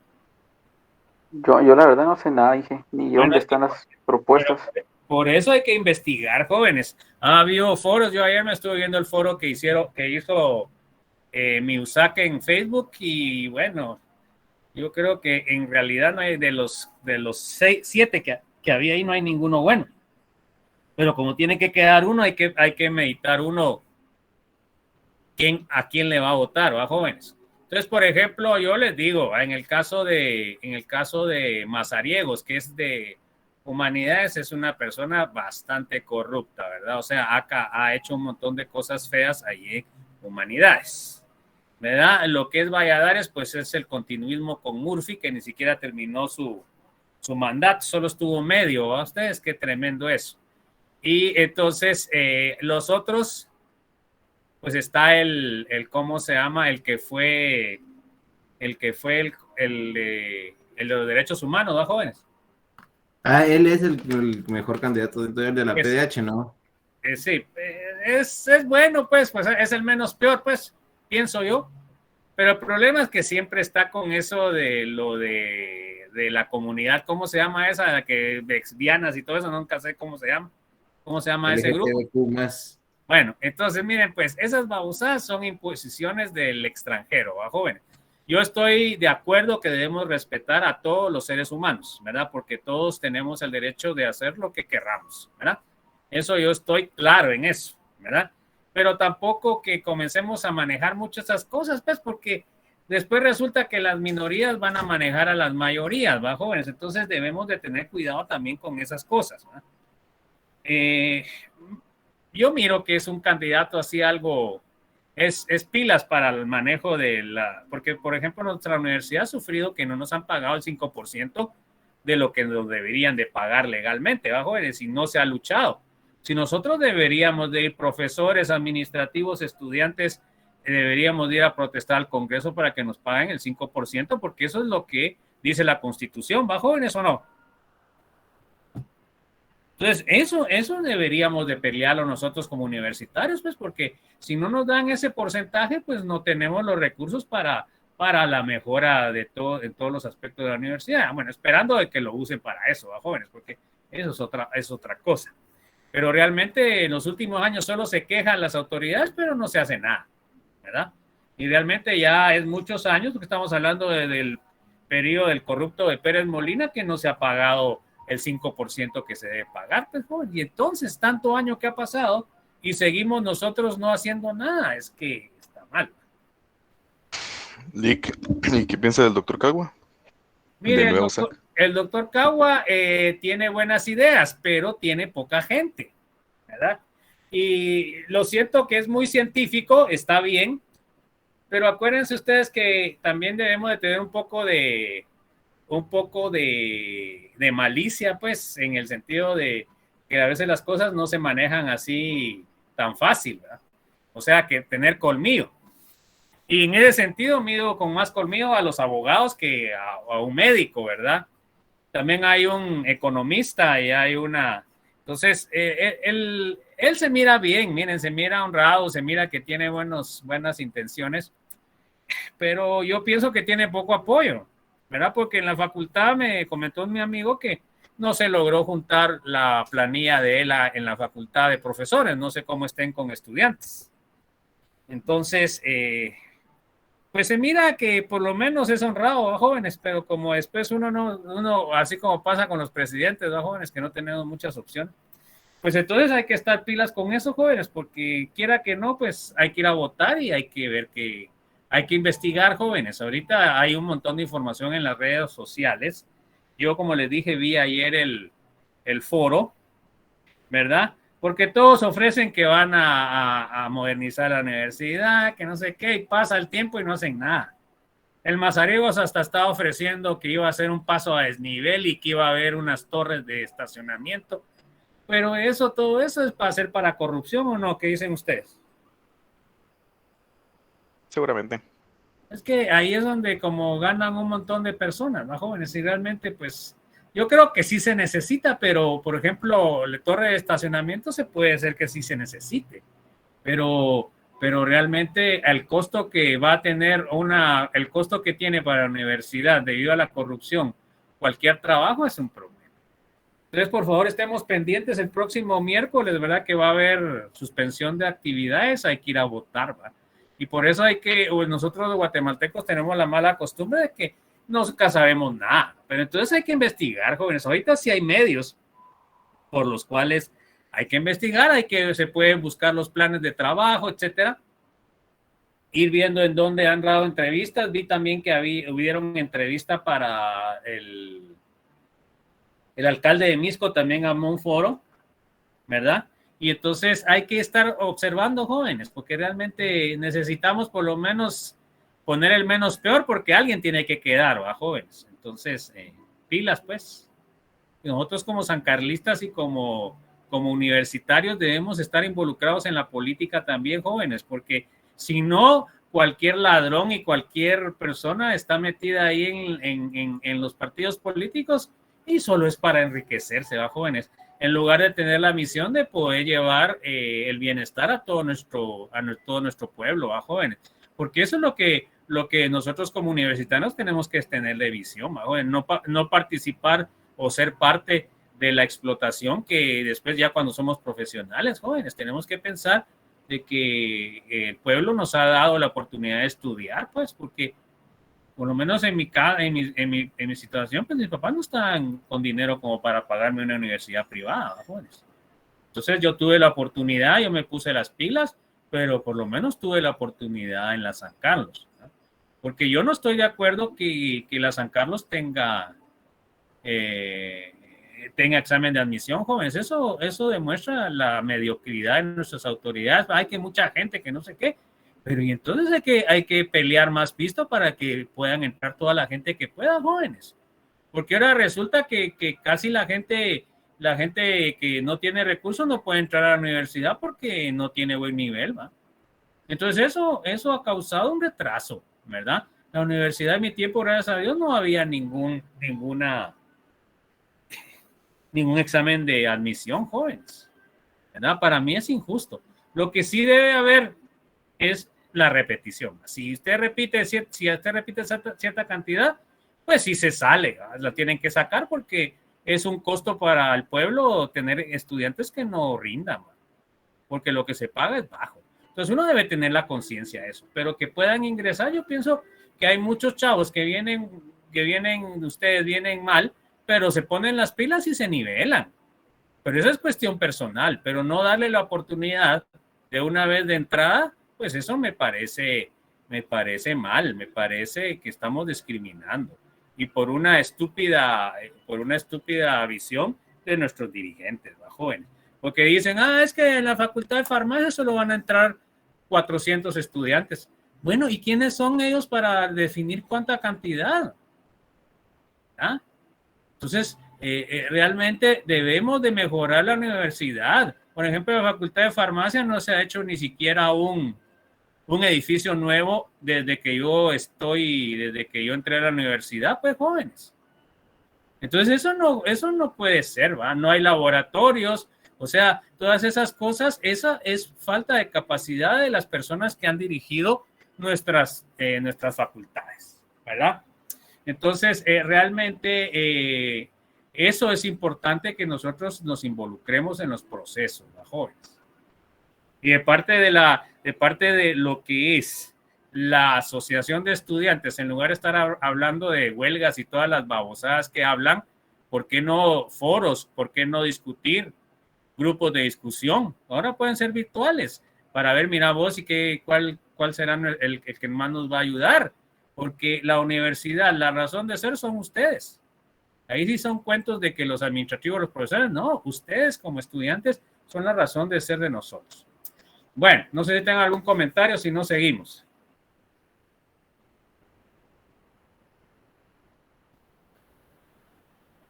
Yo la verdad no sé nada, dije, ni dónde están las propuestas. Por eso hay que investigar, jóvenes. Ha habido foros, yo ayer me estuve viendo el foro que hizo Miusaka en Facebook y bueno, yo creo que en realidad no hay de los 7 que había ahí, no hay ninguno bueno. Pero como tiene que quedar uno, hay que meditar uno a quién le va a votar, ¿va, jóvenes? Entonces, por ejemplo, yo les digo, en el caso de Mazariegos, que es de Humanidades, es una persona bastante corrupta, ¿verdad? O sea, ha hecho un montón de cosas feas allí en Humanidades, ¿verdad? Lo que es Valladares, pues es el continuismo con Murphy, que ni siquiera terminó su mandato, solo estuvo medio, ¿va? Ustedes, qué tremendo eso. Y entonces, los otros, pues está el ¿cómo se llama? El que fue el de los derechos humanos, ¿no, jóvenes? Ah, él es el mejor candidato de la PDH, ¿no? Sí, es bueno, pues es el menos peor, pues, pienso yo. Pero el problema es que siempre está con eso de lo de la comunidad, ¿cómo se llama esa? La que lesbianas y todo eso, nunca sé cómo se llama. ¿Cómo se llama ese grupo? Bueno, entonces miren, pues esas babosadas son imposiciones del extranjero, ¿va, jóvenes? Yo estoy de acuerdo que debemos respetar a todos los seres humanos, ¿verdad? Porque todos tenemos el derecho de hacer lo que querramos, ¿verdad? Eso yo estoy claro en eso, ¿verdad? Pero tampoco que comencemos a manejar muchas esas cosas, pues, porque después resulta que las minorías van a manejar a las mayorías, ¿va, jóvenes? Entonces debemos de tener cuidado también con esas cosas, ¿verdad? Yo miro que es un candidato así algo, es pilas para el manejo porque por ejemplo nuestra universidad ha sufrido que no nos han pagado el 5% de lo que nos deberían de pagar legalmente, ¿va, jóvenes? Y no se ha luchado. Si nosotros deberíamos de ir, profesores, administrativos, estudiantes, deberíamos de ir a protestar al Congreso para que nos paguen el 5%, porque eso es lo que dice la Constitución, ¿va, jóvenes, o no? Entonces, eso deberíamos de pelearlo nosotros como universitarios, pues, porque si no nos dan ese porcentaje, pues no tenemos los recursos para la mejora en todos los aspectos de la universidad. Bueno, esperando de que lo usen para eso, ¿va, jóvenes? Porque eso es otra cosa. Pero realmente en los últimos años solo se quejan las autoridades, pero no se hace nada, ¿verdad? Y realmente ya es muchos años, porque estamos hablando del periodo del corrupto de Pérez Molina, que no se ha pagado el 5% que se debe pagar, pues, joven. Y entonces, tanto año que ha pasado y seguimos nosotros no haciendo nada, es que está mal. ¿Y qué piensa del doctor Cagua? Mire, el doctor Cagua tiene buenas ideas, pero tiene poca gente, ¿verdad? Y lo siento que es muy científico, está bien, pero acuérdense ustedes que también debemos de tener un poco de malicia, pues, en el sentido de que a veces las cosas no se manejan así tan fácil, ¿verdad? O sea, que tener colmillo. Y en ese sentido mido con más colmillo a los abogados que a un médico, ¿verdad? También hay un economista y hay una... Entonces, él se mira bien, miren, se mira honrado, se mira que tiene buenas intenciones, pero yo pienso que tiene poco apoyo, ¿verdad? Porque en la facultad me comentó mi amigo que no se logró juntar la planilla de él en la facultad de profesores, no sé cómo estén con estudiantes. Entonces, pues se mira que por lo menos es honrado a jóvenes, pero como después uno, así como pasa con los presidentes, a jóvenes que no tenemos muchas opciones, pues entonces hay que estar pilas con esos jóvenes, porque quiera que no, pues hay que ir a votar y hay que ver que hay que investigar, jóvenes. Ahorita hay un montón de información en las redes sociales. Yo, como les dije, vi ayer el foro, ¿verdad? Porque todos ofrecen que van a modernizar la universidad, que no sé qué, y pasa el tiempo y no hacen nada. El Mazariegos hasta estaba ofreciendo que iba a hacer un paso a desnivel y que iba a haber unas torres de estacionamiento. Pero todo eso es para hacer para corrupción, ¿o no? ¿Qué dicen ustedes? Seguramente. Es que ahí es donde como ganan un montón de personas, ¿no, jóvenes? Y realmente, pues, yo creo que sí se necesita, pero, por ejemplo, la torre de estacionamiento se puede hacer que sí se necesite, pero realmente el costo que va a tener el costo que tiene para la universidad debido a la corrupción, cualquier trabajo es un problema. Entonces, por favor, estemos pendientes el próximo miércoles, ¿verdad? Que va a haber suspensión de actividades, hay que ir a votar, ¿verdad? Y por eso nosotros los guatemaltecos tenemos la mala costumbre de que nunca sabemos nada. Pero entonces hay que investigar, jóvenes. Ahorita sí hay medios por los cuales hay que investigar, se pueden buscar los planes de trabajo, etcétera. Ir viendo en dónde han dado entrevistas. Vi también que hubieron entrevista para el alcalde de Misco, también armó un foro, ¿verdad? Y entonces hay que estar observando, jóvenes, porque realmente necesitamos por lo menos poner el menos peor, porque alguien tiene que quedar, ¿va, jóvenes? Entonces, pilas, pues. Y nosotros como sancarlistas y como universitarios debemos estar involucrados en la política también, jóvenes, porque si no, cualquier ladrón y cualquier persona está metida ahí en los partidos políticos y solo es para enriquecerse, ¿va, jóvenes? En lugar de tener la misión de poder llevar el bienestar a todo nuestro pueblo, ¿va, jóvenes? Porque eso es lo que nosotros como universitarios tenemos que tener de visión, ¿va, jóvenes? No participar o ser parte de la explotación que después ya cuando somos profesionales, jóvenes, tenemos que pensar de que el pueblo nos ha dado la oportunidad de estudiar, pues, porque por lo menos en mi situación, pues mis papás no están con dinero como para pagarme una universidad privada, jóvenes. Entonces yo tuve la oportunidad, yo me puse las pilas, pero por lo menos tuve la oportunidad en la San Carlos, ¿no? Porque yo no estoy de acuerdo que la San Carlos tenga examen de admisión, jóvenes. Eso demuestra la mediocridad de nuestras autoridades. Hay que mucha gente que no sé qué. Pero y entonces hay que pelear más pisto para que puedan entrar toda la gente que pueda, jóvenes. Porque ahora resulta que casi la gente que no tiene recursos no puede entrar a la universidad porque no tiene buen nivel, ¿va? Entonces eso ha causado un retraso, ¿verdad? La universidad en mi tiempo, gracias a Dios, no había ningún examen de admisión, jóvenes, ¿verdad? Para mí es injusto. Lo que sí debe haber es la repetición. Si usted repite cierta cantidad, pues sí se sale, ¿verdad? La tienen que sacar porque es un costo para el pueblo tener estudiantes que no rindan, ¿verdad? Porque lo que se paga es bajo. Entonces uno debe tener la conciencia de eso, pero que puedan ingresar. Yo pienso que hay muchos chavos que vienen mal, pero se ponen las pilas y se nivelan. Pero eso es cuestión personal, pero no darle la oportunidad de una vez de entrada, pues eso me parece mal, me parece que estamos discriminando y por una estúpida visión de nuestros dirigentes, ¿va, jóvenes? Porque dicen, es que en la Facultad de Farmacia solo van a entrar 400 estudiantes. Bueno, ¿y quiénes son ellos para definir cuánta cantidad? ¿Ah? Entonces, realmente debemos de mejorar la universidad. Por ejemplo, la Facultad de Farmacia no se ha hecho ni siquiera un edificio nuevo desde que yo entré a la universidad, pues, jóvenes. Entonces, eso no puede ser, ¿va? No hay laboratorios, o sea, todas esas cosas, esa es falta de capacidad de las personas que han dirigido nuestras facultades, ¿verdad? Entonces, realmente eso es importante que nosotros nos involucremos en los procesos, ¿no, jóvenes? Y de parte de lo que es la asociación de estudiantes, en lugar de estar hablando de huelgas y todas las babosadas que hablan, ¿por qué no foros? ¿Por qué no discutir? Grupos de discusión. Ahora pueden ser virtuales para ver, mira vos y cuál será el que más nos va a ayudar. Porque la universidad, la razón de ser son ustedes. Ahí sí son cuentos de que los administrativos, los profesores, no, ustedes como estudiantes son la razón de ser de nosotros. Bueno, no sé si tengan algún comentario, si no seguimos.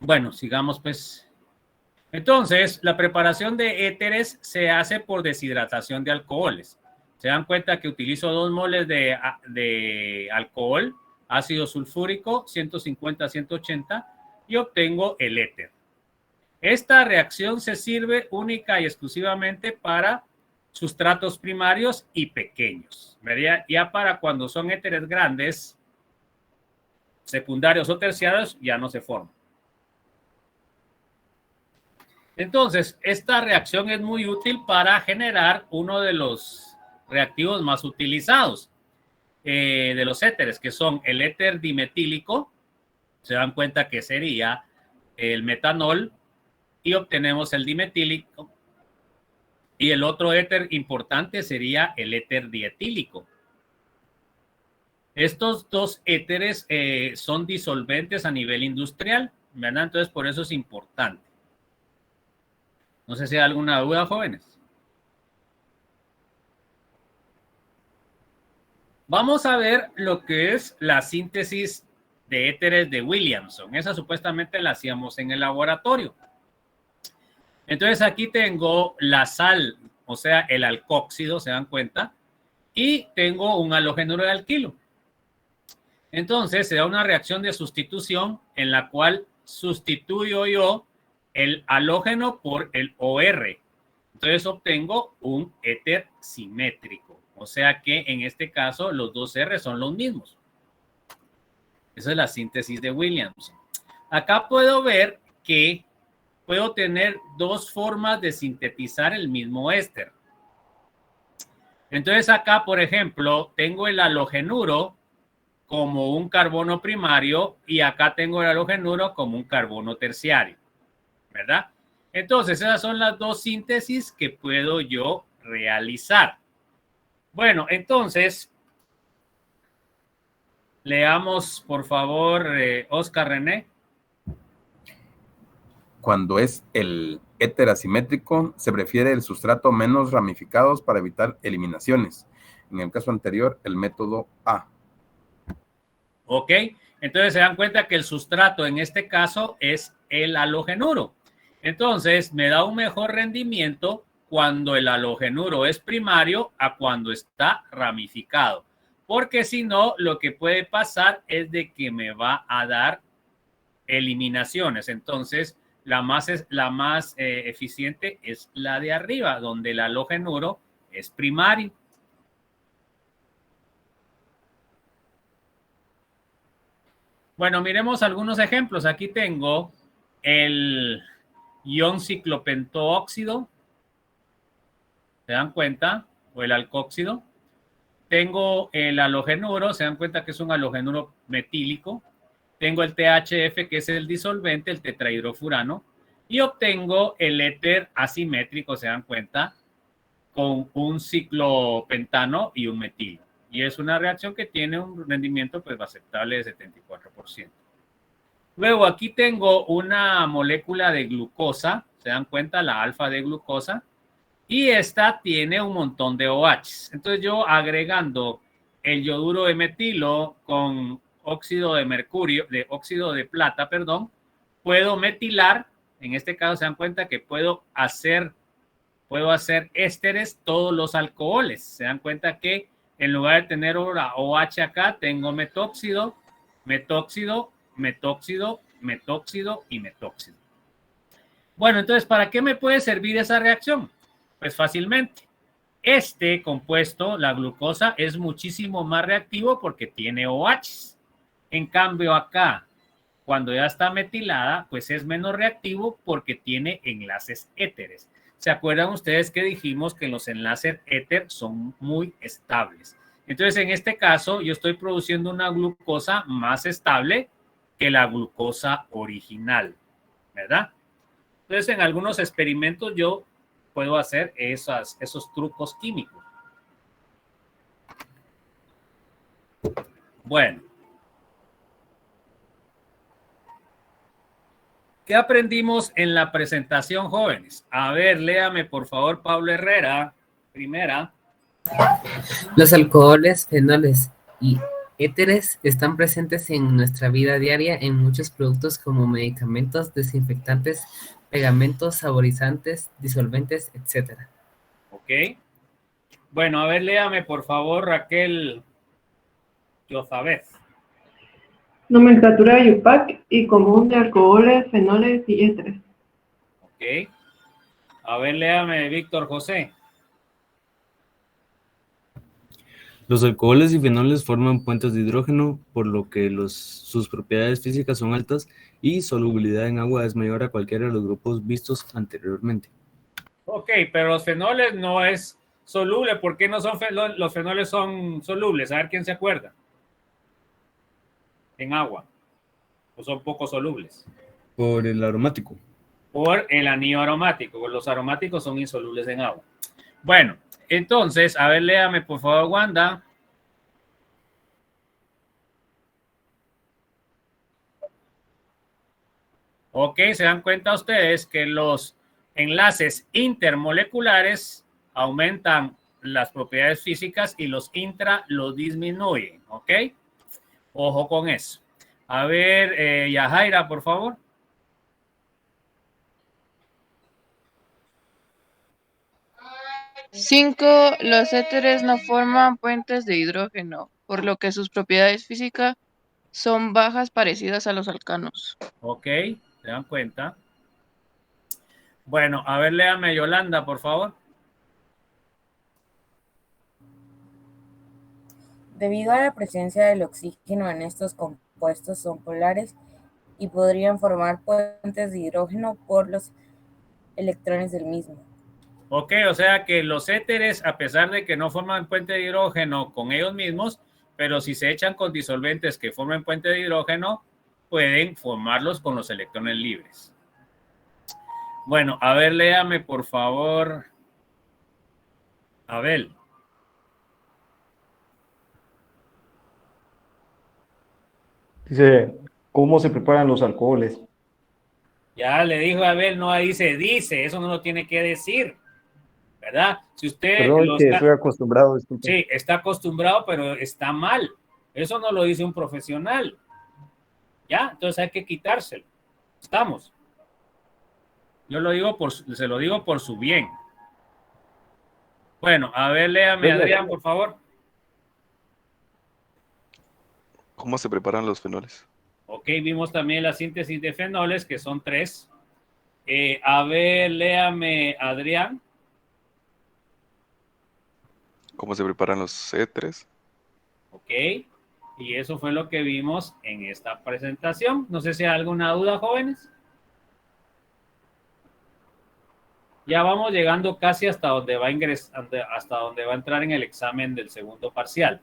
Bueno, sigamos pues. Entonces, la preparación de éteres se hace por deshidratación de alcoholes. Se dan cuenta que utilizo 2 moles de alcohol, ácido sulfúrico, 150 a 180, y obtengo el éter. Esta reacción se sirve única y exclusivamente para sustratos primarios y pequeños. ¿Verdad? Ya para cuando son éteres grandes, secundarios o terciarios, ya no se forman. Entonces, esta reacción es muy útil para generar uno de los reactivos más utilizados de los éteres, que son el éter dimetílico, se dan cuenta que sería el metanol, y obtenemos el dimetílico, y el otro éter importante sería el éter dietílico. Estos 2 éteres son disolventes a nivel industrial, ¿verdad? Entonces, por eso es importante. No sé si hay alguna duda, jóvenes. Vamos a ver lo que es la síntesis de éteres de Williamson. Esa supuestamente la hacíamos en el laboratorio. Entonces aquí tengo la sal, o sea, el alcóxido, ¿se dan cuenta? Y tengo un halogénuro de alquilo. Entonces se da una reacción de sustitución en la cual sustituyo yo el halógeno por el OR. Entonces obtengo un éter simétrico. O sea que en este caso los 2 R son los mismos. Esa es la síntesis de Williamson. Acá puedo ver que puedo tener 2 formas de sintetizar el mismo éster. Entonces acá, por ejemplo, tengo el halogenuro como un carbono primario y acá tengo el halogenuro como un carbono terciario, ¿verdad? Entonces, esas son las 2 síntesis que puedo yo realizar. Bueno, entonces, leamos, por favor, Oscar René. Cuando es el éter asimétrico, se prefiere el sustrato menos ramificados para evitar eliminaciones. En el caso anterior, el método A. Ok, entonces se dan cuenta que el sustrato en este caso es el halogenuro. Entonces, me da un mejor rendimiento cuando el halogenuro es primario a cuando está ramificado. Porque si no, lo que puede pasar es de que me va a dar eliminaciones. Entonces, la más eficiente es la de arriba, donde el halogenuro es primario. Bueno, miremos algunos ejemplos. Aquí tengo el ion ciclopentóxido, ¿se dan cuenta? O el alcóxido. Tengo el halogenuro, ¿se dan cuenta que es un halogenuro metílico? tengo el THF, que es el disolvente, el tetrahidrofurano, y obtengo el éter asimétrico, se dan cuenta, con un ciclopentano y un metilo. Y es una reacción que tiene un rendimiento pues aceptable de 74%. Luego aquí tengo una molécula de glucosa, se dan cuenta, la alfa de glucosa, y esta tiene un montón de OH. Entonces yo agregando el yoduro de metilo con óxido de mercurio, de óxido de plata, perdón, puedo metilar, en este caso se dan cuenta que puedo hacer ésteres todos los alcoholes. Se dan cuenta que en lugar de tener ahora OH acá, tengo metóxido, metóxido, metóxido, metóxido y metóxido. Bueno, entonces, ¿para qué me puede servir esa reacción? Pues fácilmente. Este compuesto, la glucosa, es muchísimo más reactivo porque tiene OH. En cambio, acá, cuando ya está metilada, pues es menos reactivo porque tiene enlaces éteres. ¿Se acuerdan ustedes que dijimos que los enlaces éter son muy estables? Entonces, en este caso, yo estoy produciendo una glucosa más estable que la glucosa original, ¿verdad? Entonces, en algunos experimentos yo puedo hacer esos trucos químicos. Bueno. ¿Qué aprendimos en la presentación, jóvenes? A ver, léame, por favor, Pablo Herrera, primera. Los alcoholes, fenoles y éteres están presentes en nuestra vida diaria en muchos productos como medicamentos, desinfectantes, pegamentos, saborizantes, disolventes, etc. Ok. Bueno, a ver, léame, por favor, Raquel Yozabez. Nomenclatura de IUPAC y común de alcoholes, fenoles y éteres. Ok. A ver, léame, Víctor José. Los alcoholes y fenoles forman puentes de hidrógeno, por lo que sus propiedades físicas son altas y solubilidad en agua es mayor a cualquiera de los grupos vistos anteriormente. Ok, pero los fenoles no es soluble. ¿Por qué no son los fenoles son solubles? A ver quién se acuerda. En agua. ¿O son poco solubles? Por el aromático. Por el anillo aromático. Los aromáticos son insolubles en agua. Bueno, entonces, a ver, léame por favor, Wanda. Ok, se dan cuenta ustedes que los enlaces intermoleculares aumentan las propiedades físicas y los intra los disminuyen, ¿ok? Ojo con eso. A ver, Yajaira, por favor. Los éteres no forman puentes de hidrógeno, por lo que sus propiedades físicas son bajas parecidas a los alcanos. Ok, se dan cuenta. Bueno, a ver, léame Yolanda, por favor. Debido a la presencia del oxígeno en estos compuestos son polares y podrían formar puentes de hidrógeno por los electrones del mismo. Ok, o sea que los éteres, a pesar de que no forman puente de hidrógeno con ellos mismos, pero si se echan con disolventes que formen puente de hidrógeno, pueden formarlos con los electrones libres. Bueno, a ver, léame por favor, Abel. Dice, ¿cómo se preparan los alcoholes? Ya le dijo Abel, no dice, eso no lo tiene que decir, ¿verdad? Si usted... Perdón, que estoy acostumbrado, disculpe. Sí, está acostumbrado, pero está mal. Eso no lo dice un profesional. ¿Ya? Entonces hay que quitárselo. ¿Estamos? Yo lo digo se lo digo por su bien. Bueno, a ver, léame, Adrián, por favor. ¿Cómo se preparan los fenoles? Ok, vimos también la síntesis de fenoles, que son 3. A ver, léame, Adrián. ¿Cómo se preparan los éteres? Ok, y eso fue lo que vimos en esta presentación. No sé si hay alguna duda, jóvenes. Ya vamos llegando casi hasta donde va a ingresar, hasta donde va a entrar en el examen del segundo parcial.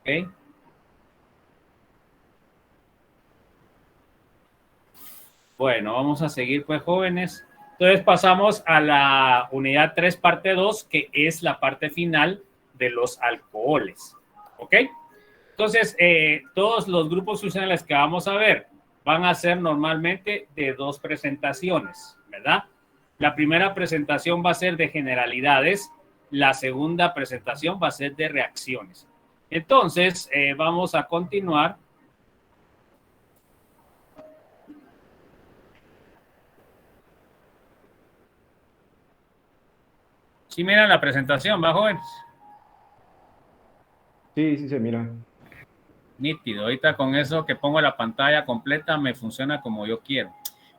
Ok. Bueno, vamos a seguir pues, jóvenes. Entonces pasamos a la unidad 3, parte 2, que es la parte final de los alcoholes. ¿Ok? Entonces, todos los grupos funcionales que vamos a ver van a ser normalmente de 2 presentaciones, ¿verdad? La primera presentación va a ser de generalidades, la segunda presentación va a ser de reacciones. Entonces, vamos a continuar. ¿Sí miran la presentación, va, jóvenes? Sí, sí se mira. Nítido. Ahorita con eso que pongo la pantalla completa me funciona como yo quiero.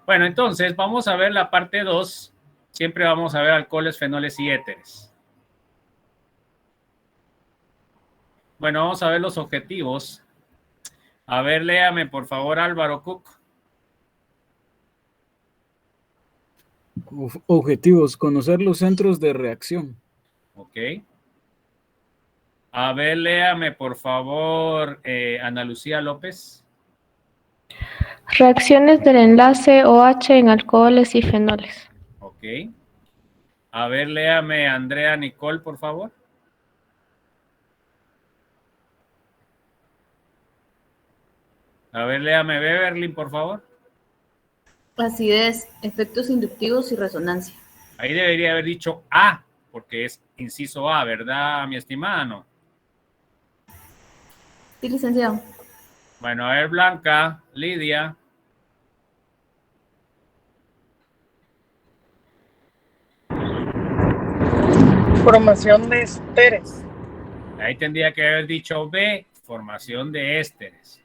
Bueno, entonces vamos a ver la parte 2. Siempre vamos a ver alcoholes, fenoles y éteres. Bueno, vamos a ver los objetivos. A ver, léame por favor, Álvaro Cook. Objetivos, conocer los centros de reacción. Ok. A ver, léame por favor, Ana Lucía López. Reacciones del enlace OH en alcoholes y fenoles. Ok. A ver, léame Andrea Nicole, por favor. A ver, léame Beverly, por favor. Acidez, efectos inductivos y resonancia. Ahí debería haber dicho A, porque es inciso A, ¿verdad, mi estimada? No. Sí, licenciado. Bueno, a ver, Blanca, Lidia. Formación de ésteres. Ahí tendría que haber dicho B, formación de ésteres.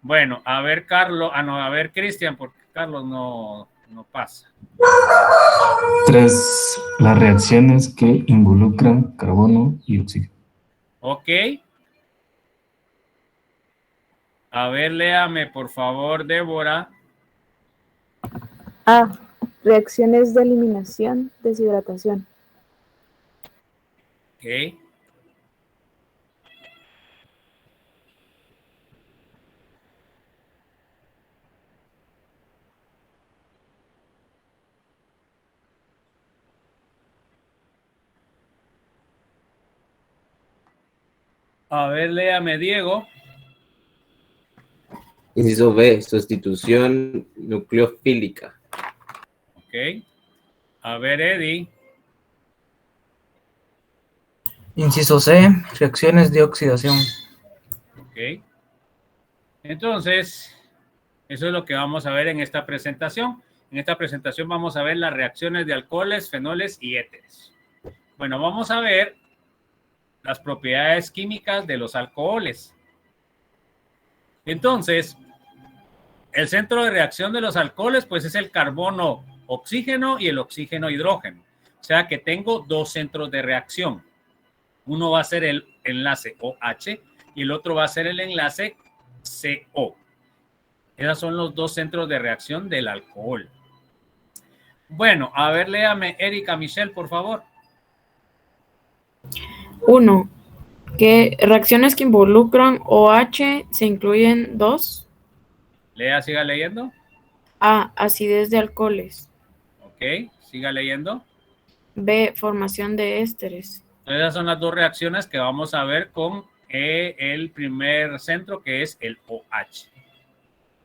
Bueno, a ver, Carlos, a ver, Cristian, porque Carlos no pasa. 3. Las reacciones que involucran carbono y oxígeno. Ok. A ver, léame, por favor, Débora. A. Reacciones de eliminación, deshidratación. Ok. A ver, léame, Diego. Inciso B, sustitución nucleofílica. Ok. A ver, Eddie. Inciso C, reacciones de oxidación. Ok. Entonces, eso es lo que vamos a ver en esta presentación. En esta presentación vamos a ver las reacciones de alcoholes, fenoles y éteres. Bueno, vamos a ver las propiedades químicas de los alcoholes. Entonces, el centro de reacción de los alcoholes, pues es el carbono oxígeno y el oxígeno hidrógeno. O sea que tengo 2 centros de reacción. Uno va a ser el enlace OH y el otro va a ser el enlace CO. Esos son los 2 centros de reacción del alcohol. Bueno, a ver, léame Erika Michelle, por favor. 1. ¿Qué reacciones que involucran OH se incluyen 2? Lea, siga leyendo. A. Acidez de alcoholes. Ok, siga leyendo. B. Formación de ésteres. Entonces, esas son las 2 reacciones que vamos a ver con el primer centro, que es el OH.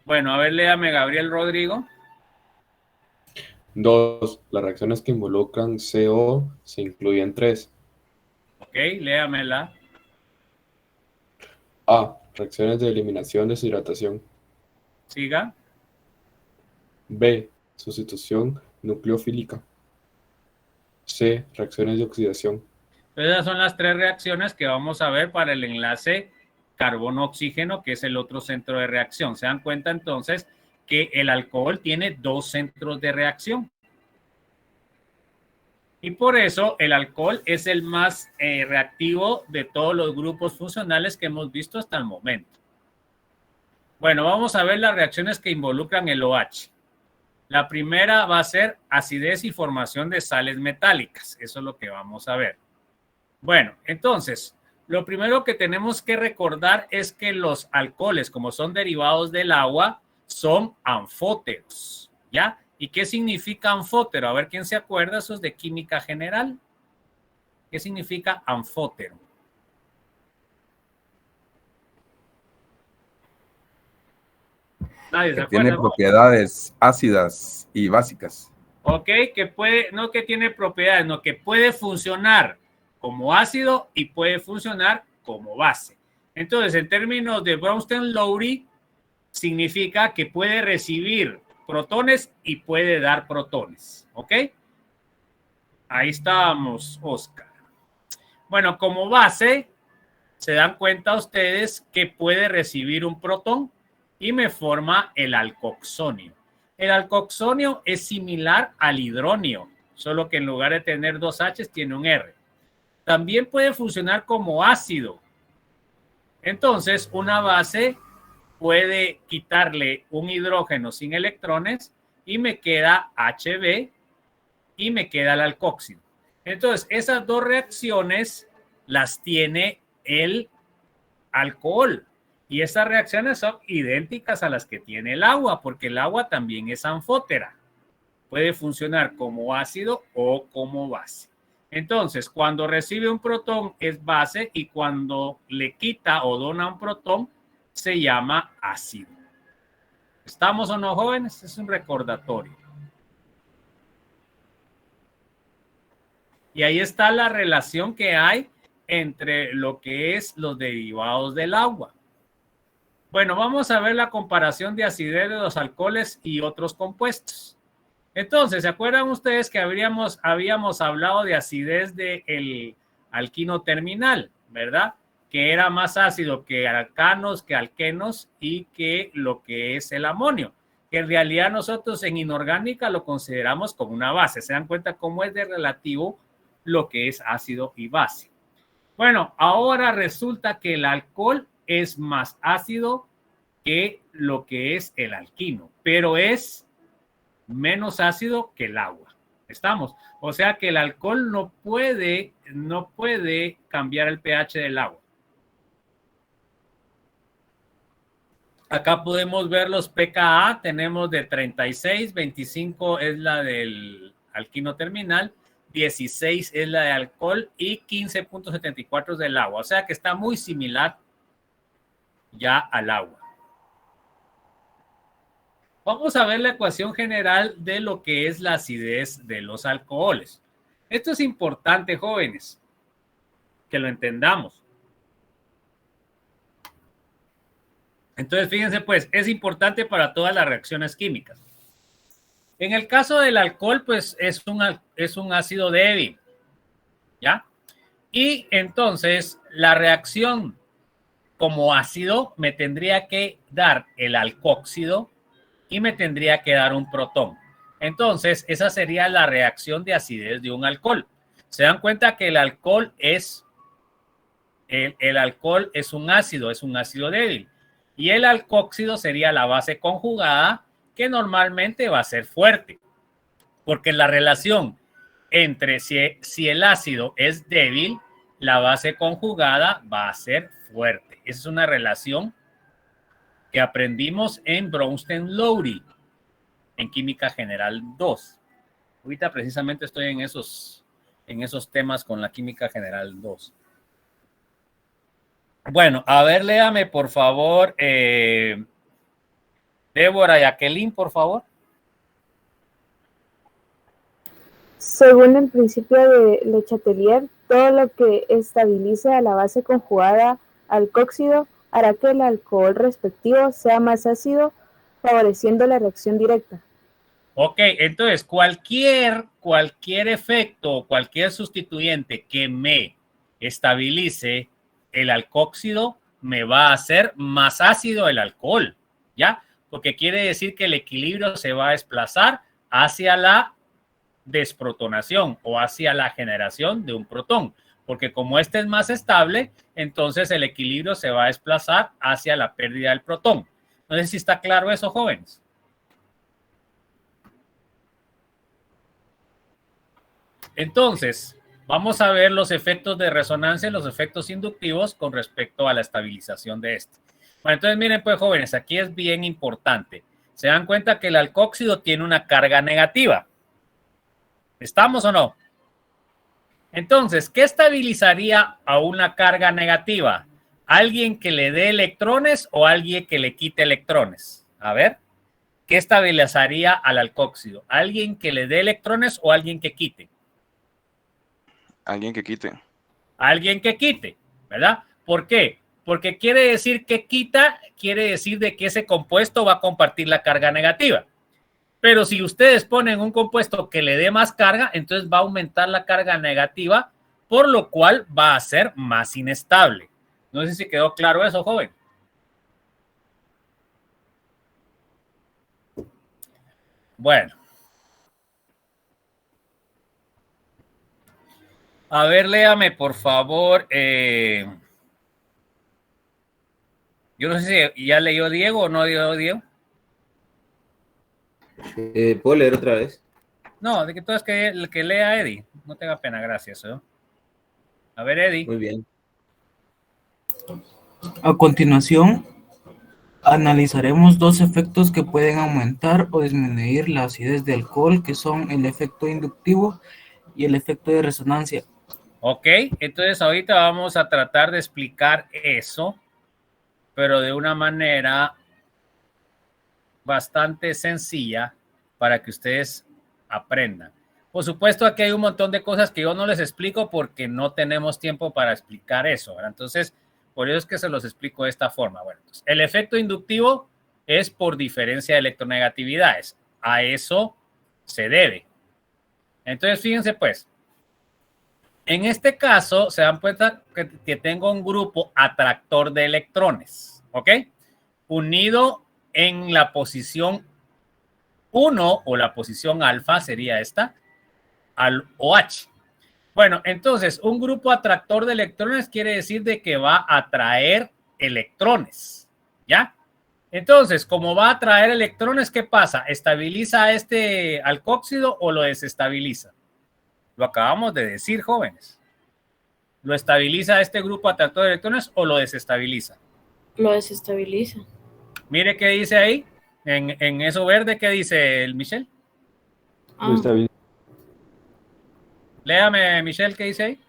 Bueno, a ver, léame Gabriel Rodrigo. 2. Las reacciones que involucran CO se incluyen 3. Ok, léamela. A. Reacciones de eliminación, deshidratación. Siga. B. Sustitución nucleofílica. C. Reacciones de oxidación. Entonces, esas son las 3 reacciones que vamos a ver para el enlace carbono-oxígeno, que es el otro centro de reacción. Se dan cuenta entonces que el alcohol tiene 2 centros de reacción. Y por eso el alcohol es el más reactivo de todos los grupos funcionales que hemos visto hasta el momento. Bueno, vamos a ver las reacciones que involucran el OH. La primera va a ser acidez y formación de sales metálicas. Eso es lo que vamos a ver. Bueno, entonces, lo primero que tenemos que recordar es que los alcoholes, como son derivados del agua, son anfóteros. ¿Ya? ¿Y qué significa anfótero? A ver, ¿quién se acuerda? Eso es de química general. ¿Qué significa anfótero? Nadie se Que acuerda. tiene propiedades ácidas y básicas. Ok, que puede, no que tiene propiedades, no que puede funcionar como ácido y puede funcionar como base. Entonces, en términos de Bronsted-Lowry, significa que puede recibir protones y puede dar protones. ¿Ok? Ahí estábamos, Oscar. Bueno, como base, se dan cuenta ustedes que puede recibir un protón y me forma el alcoxonio. El alcoxonio es similar al hidronio, solo que en lugar de tener dos H's tiene un R. También puede funcionar como ácido. Entonces, una base puede quitarle un hidrógeno sin electrones y me queda HB y me queda el alcóxido. Entonces, esas dos reacciones las tiene el alcohol. Y esas reacciones son idénticas a las que tiene el agua, porque el agua también es anfótera. Puede funcionar como ácido o como base. Entonces, cuando recibe un protón es base y cuando le quita o dona un protón se llama ácido. ¿Estamos o no, jóvenes? Es un recordatorio. Y ahí está la relación que hay entre lo que es los derivados del agua. Bueno, vamos a ver la comparación de acidez de los alcoholes y otros compuestos. Entonces, ¿se acuerdan ustedes que habíamos hablado de acidez del alquino terminal, verdad? Que era más ácido que alcanos, que alquenos y que lo que es el amonio. Que en realidad nosotros en inorgánica lo consideramos como una base. ¿Se dan cuenta cómo es de relativo lo que es ácido y base? Bueno, ahora resulta que el alcohol es más ácido que lo que es el alquino, pero es menos ácido que el agua. ¿Estamos? O sea que el alcohol no puede cambiar el pH del agua. Acá podemos ver los pKa, tenemos de 36, 25 es la del alquino terminal, 16 es la de alcohol y 15.74 es del agua. O sea que está muy similar ya al agua. Vamos a ver la ecuación general de lo que es la acidez de los alcoholes. Esto es importante, jóvenes, que lo entendamos. Entonces, fíjense, pues, es importante para todas las reacciones químicas. En el caso del alcohol, pues, es un ácido débil, ¿ya? Y entonces, la reacción como ácido me tendría que dar el alcóxido y me tendría que dar un protón. Entonces, esa sería la reacción de acidez de un alcohol. Se dan cuenta que el alcohol es un ácido débil. Y el alcóxido sería la base conjugada que normalmente va a ser fuerte. Porque la relación entre si el ácido es débil, la base conjugada va a ser fuerte. Esa es una relación que aprendimos en Bronsted-Lowry, en Química General 2. Ahorita precisamente estoy en esos temas con la Química General 2. Bueno, a ver, léame, por favor, Débora y Jacqueline, por favor. Según el principio de Le Chatelier, todo lo que estabilice a la base conjugada alcóxido hará que el alcohol respectivo sea más ácido, favoreciendo la reacción directa. Ok, entonces cualquier efecto, cualquier sustituyente que me estabilice el alcóxido me va a hacer más ácido el alcohol, ¿ya? Porque quiere decir que el equilibrio se va a desplazar hacia la desprotonación o hacia la generación de un protón. Porque como este es más estable, entonces el equilibrio se va a desplazar hacia la pérdida del protón. No sé si está claro eso, jóvenes. Entonces, vamos a ver los efectos de resonancia y los efectos inductivos con respecto a la estabilización de este. Bueno, entonces miren pues, jóvenes, aquí es bien importante. Se dan cuenta que el alcóxido tiene una carga negativa. ¿Estamos o no? Entonces, ¿qué estabilizaría a una carga negativa? ¿Alguien que le dé electrones o alguien que le quite electrones? A ver, ¿qué estabilizaría al alcóxido? ¿Alguien que le dé electrones o alguien que quite? Alguien que quite. Alguien que quite, ¿verdad? ¿Por qué? Porque quiere decir que quita, quiere decir de que ese compuesto va a compartir la carga negativa. Pero si ustedes ponen un compuesto que le dé más carga, entonces va a aumentar la carga negativa, por lo cual va a ser más inestable. No sé si quedó claro eso, joven. Bueno. A ver, léame, por favor. Yo no sé si ya leyó Diego o no leyó Diego. ¿Puedo leer otra vez? No, de que todo es que el que lea Eddie. No tenga pena, gracias. A ver, Eddie. Muy bien. A continuación, analizaremos dos efectos que pueden aumentar o disminuir la acidez de alcohol, que son el efecto inductivo y el efecto de resonancia. Ok, entonces ahorita vamos a tratar de explicar eso, pero de una manera bastante sencilla para que ustedes aprendan. Por supuesto, aquí hay un montón de cosas que yo no les explico porque no tenemos tiempo para explicar eso, ¿verdad? Entonces, por eso es que se los explico de esta forma. Bueno, entonces, el efecto inductivo es por diferencia de electronegatividades. A eso se debe. Entonces, fíjense pues, en este caso se dan cuenta que tengo un grupo atractor de electrones, ¿ok? Unido en la posición 1 o la posición alfa sería esta, al OH. Bueno, entonces, un grupo atractor de electrones quiere decir de que va a atraer electrones, ¿ya? Entonces, como va a atraer electrones, ¿qué pasa? ¿Estabiliza a este alcóxido o lo desestabiliza? Lo acabamos de decir, jóvenes. ¿Lo estabiliza este grupo atractor de electrones o lo desestabiliza? Lo desestabiliza. Mire qué dice ahí, en eso verde, ¿qué dice el Michelle? Lo estabiliza. Léame, Michelle, ¿qué dice ahí?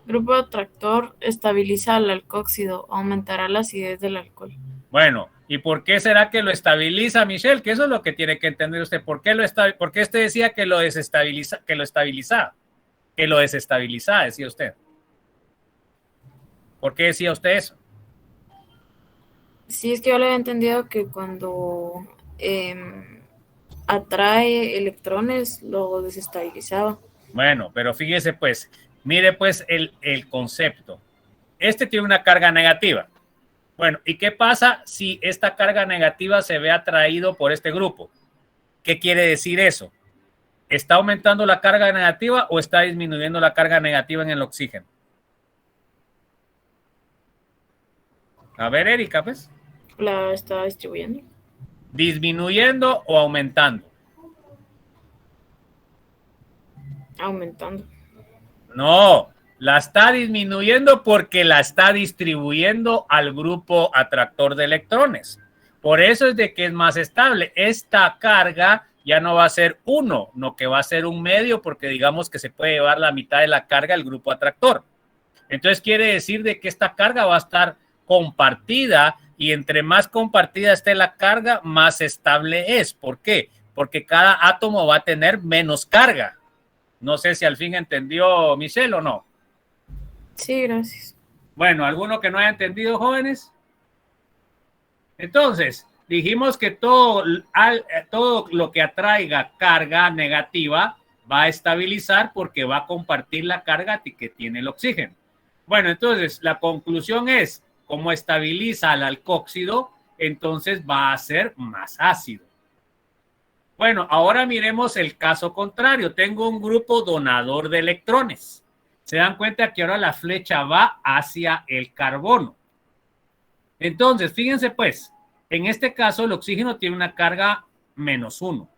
Grupo atractor estabiliza al alcóxido, aumentará la acidez del alcohol. Bueno, ¿y por qué será que lo estabiliza, Michelle? Que eso es lo que tiene que entender usted. ¿Por qué usted decía que lo desestabiliza, que lo estabilizaba? Que lo desestabilizaba, decía usted. ¿Por qué decía usted eso? Sí, es que yo le había entendido que cuando atrae electrones lo desestabilizaba. Bueno, pero fíjese pues, mire pues el concepto. Este tiene una carga negativa. Bueno, ¿y qué pasa si esta carga negativa se ve atraído por este grupo? ¿Qué quiere decir eso? ¿Está aumentando la carga negativa o está disminuyendo la carga negativa en el oxígeno? A ver, Erika, pues. La está distribuyendo. ¿Disminuyendo o aumentando? Aumentando. No, la está disminuyendo porque la está distribuyendo al grupo atractor de electrones. Por eso es de que es más estable. Esta carga ya no va a ser 1, no que va a ser 1/2 porque digamos que se puede llevar la mitad de la carga al grupo atractor. Entonces quiere decir de que esta carga va a estar compartida y entre más compartida esté la carga, más estable es. ¿Por qué? Porque cada átomo va a tener menos carga. No sé si al fin entendió Michelle o no. Sí, gracias. Bueno, ¿alguno que no haya entendido, jóvenes? Entonces, dijimos que todo lo que atraiga carga negativa va a estabilizar porque va a compartir la carga que tiene el oxígeno. Bueno, entonces la conclusión es, como estabiliza al alcóxido, entonces va a ser más ácido. Bueno, ahora miremos el caso contrario. Tengo un grupo donador de electrones. Se dan cuenta que ahora la flecha va hacia el carbono. Entonces, fíjense pues, en este caso el oxígeno tiene una carga -1.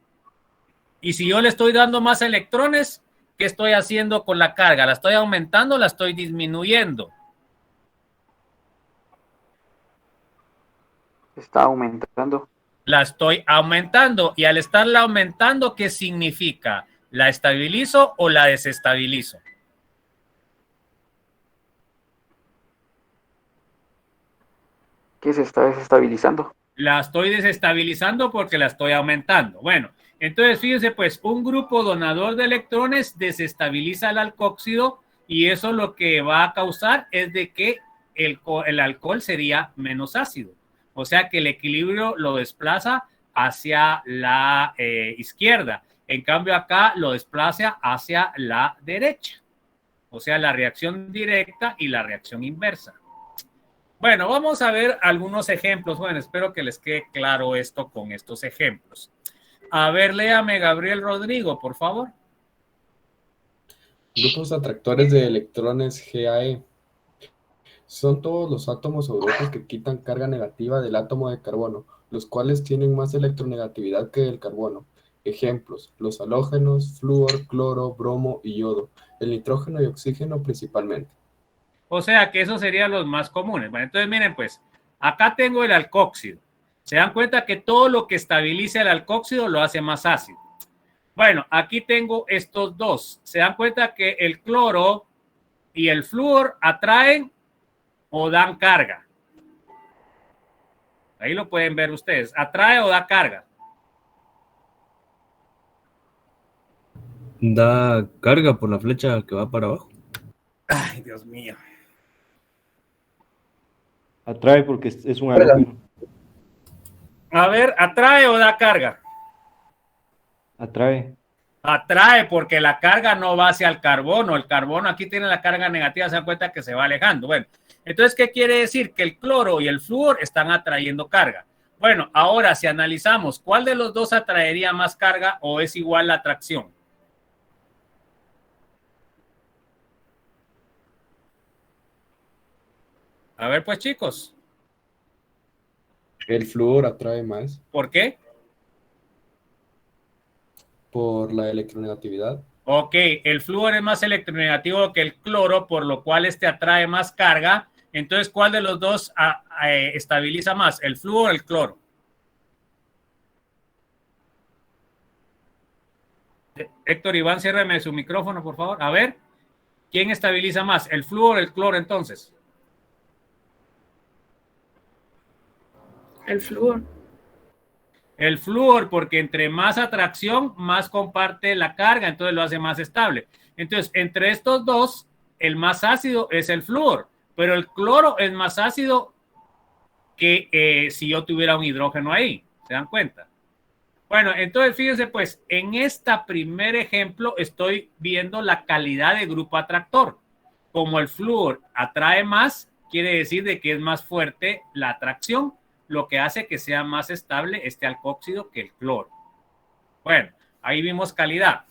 Y si yo le estoy dando más electrones, ¿qué estoy haciendo con la carga? ¿La estoy aumentando o la estoy disminuyendo? Está aumentando. La estoy aumentando. Y al estarla aumentando, ¿qué significa? ¿La estabilizo o la desestabilizo? ¿Qué se está desestabilizando? La estoy desestabilizando porque la estoy aumentando. Bueno, entonces fíjense pues, un grupo donador de electrones desestabiliza el alcóxido y eso lo que va a causar es de que el alcohol sería menos ácido. O sea que el equilibrio lo desplaza hacia la izquierda. En cambio acá lo desplaza hacia la derecha. O sea, la reacción directa y la reacción inversa. Bueno, vamos a ver algunos ejemplos. Bueno, espero que les quede claro esto con estos ejemplos. A ver, léame Gabriel Rodrigo, por favor. Grupos atractores de electrones GAE. Son todos los átomos o grupos que quitan carga negativa del átomo de carbono, los cuales tienen más electronegatividad que el carbono. Ejemplos: los halógenos, flúor, cloro, bromo y yodo, el nitrógeno y oxígeno principalmente. O sea que esos serían los más comunes. Bueno, entonces miren pues, acá tengo el alcóxido. Se dan cuenta que todo lo que estabiliza el alcóxido lo hace más ácido. Bueno, aquí tengo estos dos. Se dan cuenta que el cloro y el flúor atraen o dan carga. Ahí lo pueden ver ustedes. ¿Atrae o da carga? Da carga por la flecha que va para abajo. Ay, Dios mío. Atrae porque es un halógeno. A ver, ¿atrae o da carga? Atrae. Atrae porque la carga no va hacia el carbono. El carbono aquí tiene la carga negativa, se dan cuenta que se va alejando. Bueno, entonces, ¿qué quiere decir? Que el cloro y el flúor están atrayendo carga. Bueno, ahora si analizamos, ¿cuál de los dos atraería más carga o es igual la atracción? A ver, pues, chicos. El flúor atrae más ¿Por qué? por la electronegatividad. Ok, el flúor es más electronegativo que el cloro, por lo cual este atrae más carga. Entonces, ¿cuál de los dos estabiliza más? ¿El flúor o el cloro? Héctor Iván, ciérreme su micrófono, por favor. A ver, ¿quién estabiliza más? ¿El flúor o el cloro, entonces? El flúor. El flúor, porque entre más atracción, más comparte la carga, entonces lo hace más estable. Entonces, entre estos dos, el más ácido es el flúor, pero el cloro es más ácido que si yo tuviera un hidrógeno ahí. ¿Se dan cuenta? Bueno, entonces fíjense pues, en este primer ejemplo estoy viendo la calidad de grupo atractor. Como el flúor atrae más, quiere decir de que es más fuerte la atracción, lo que hace que sea más estable este alcóxido que el cloro. Bueno, ahí vimos calidad.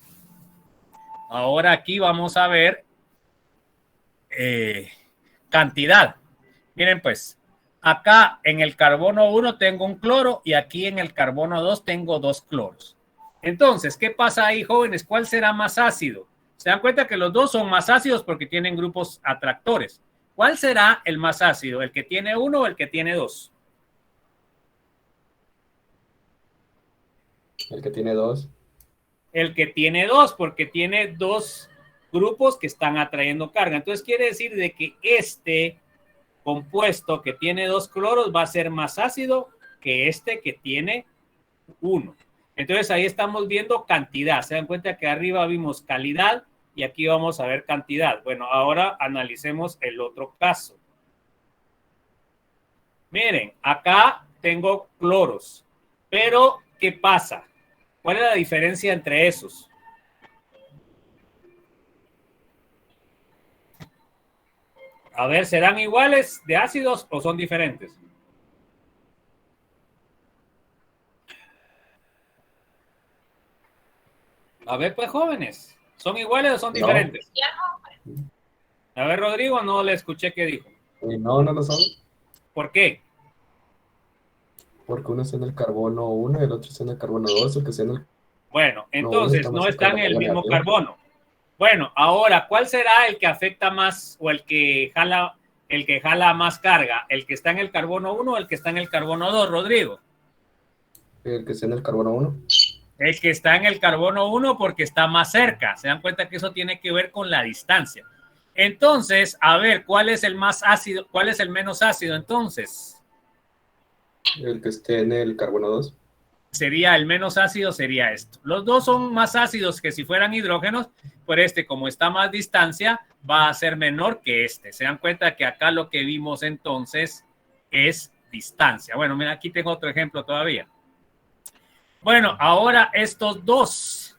Ahora aquí vamos a ver cantidad. Miren pues, acá en el carbono 1 tengo un cloro y aquí en el carbono 2 tengo 2 cloros. Entonces, ¿qué pasa ahí, jóvenes? ¿Cuál será más ácido? Se dan cuenta que los dos son más ácidos porque tienen grupos atractores. ¿Cuál será el más ácido? ¿El que tiene 1 o el que tiene 2? El que tiene 2. El que tiene 2, porque tiene 2 grupos que están atrayendo carga. Entonces quiere decir de que este compuesto que tiene 2 cloros va a ser más ácido que este que tiene 1. Entonces ahí estamos viendo cantidad. Se dan cuenta que arriba vimos calidad y aquí vamos a ver cantidad. Bueno, ahora analicemos el otro caso. Miren, acá tengo cloros, pero ¿qué pasa? ¿Cuál es la diferencia entre esos? A ver, ¿serán iguales de ácidos o son diferentes? A ver, pues, jóvenes, ¿son iguales o son diferentes? A ver, Rodrigo, no le escuché qué dijo. No, no lo son. ¿Por qué? Porque uno está en el carbono 1 y el otro está en el carbono 2, el que está en el... Bueno, entonces no están en el mismo carbono. Bueno, ahora, ¿cuál será el que afecta más o el que jala más carga? ¿El que está en el carbono 1 o el que está en el carbono 2, Rodrigo? El que está en el carbono 1. El que está en el carbono 1 porque está más cerca. Se dan cuenta que eso tiene que ver con la distancia. Entonces, a ver, ¿cuál es el más ácido? ¿Cuál es el menos ácido entonces? El que esté en el carbono 2. Sería el menos ácido, sería esto. Los dos son más ácidos que si fueran hidrógenos, pero este, como está a más distancia, va a ser menor que este. Se dan cuenta que acá lo que vimos entonces es distancia. Bueno, mira, aquí tengo otro ejemplo todavía. Bueno, ahora estos dos.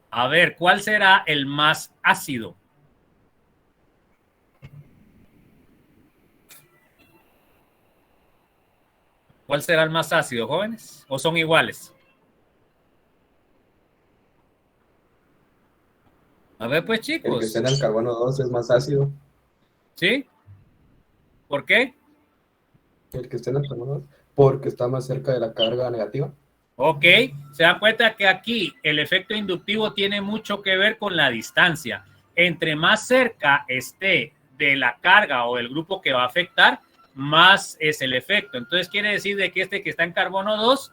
A ver, ¿cuál será el más ácido? ¿Cuál será el más ácido, jóvenes? ¿O son iguales? A ver, pues, chicos. El que está en el carbono 2 es más ácido. ¿Sí? ¿Por qué? El que está en el carbono 2, porque está más cerca de la carga negativa. Ok, se dan cuenta que aquí el efecto inductivo tiene mucho que ver con la distancia. Entre más cerca esté de la carga o del grupo que va a afectar, más es el efecto. Entonces quiere decir de que este que está en carbono 2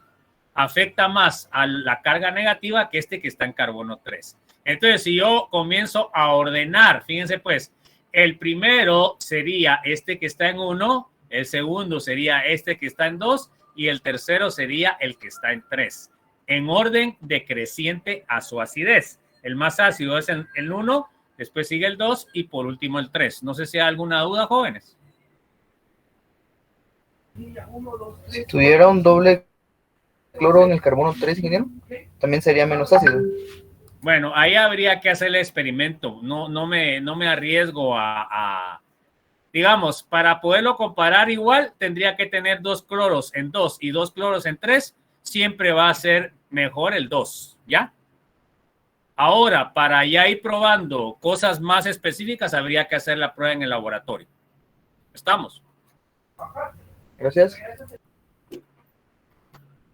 afecta más a la carga negativa que este que está en carbono 3. Entonces, si yo comienzo a ordenar, fíjense pues, el primero sería este que está en 1, el segundo sería este que está en 2 y el tercero sería el que está en 3, en orden decreciente a su acidez. El más ácido es el 1, después sigue el 2 y por último el 3. No sé si hay alguna duda, jóvenes. Si tuviera un doble cloro en el carbono 3, ingeniero, también sería menos ácido. Bueno, ahí habría que hacer el experimento. No me arriesgo digamos, para poderlo comparar igual, tendría que tener 2 cloros en 2 y 2 cloros en 3. Siempre va a ser mejor el 2, ¿ya? Ahora, para ya ir probando cosas más específicas, habría que hacer la prueba en el laboratorio. ¿Estamos? Gracias.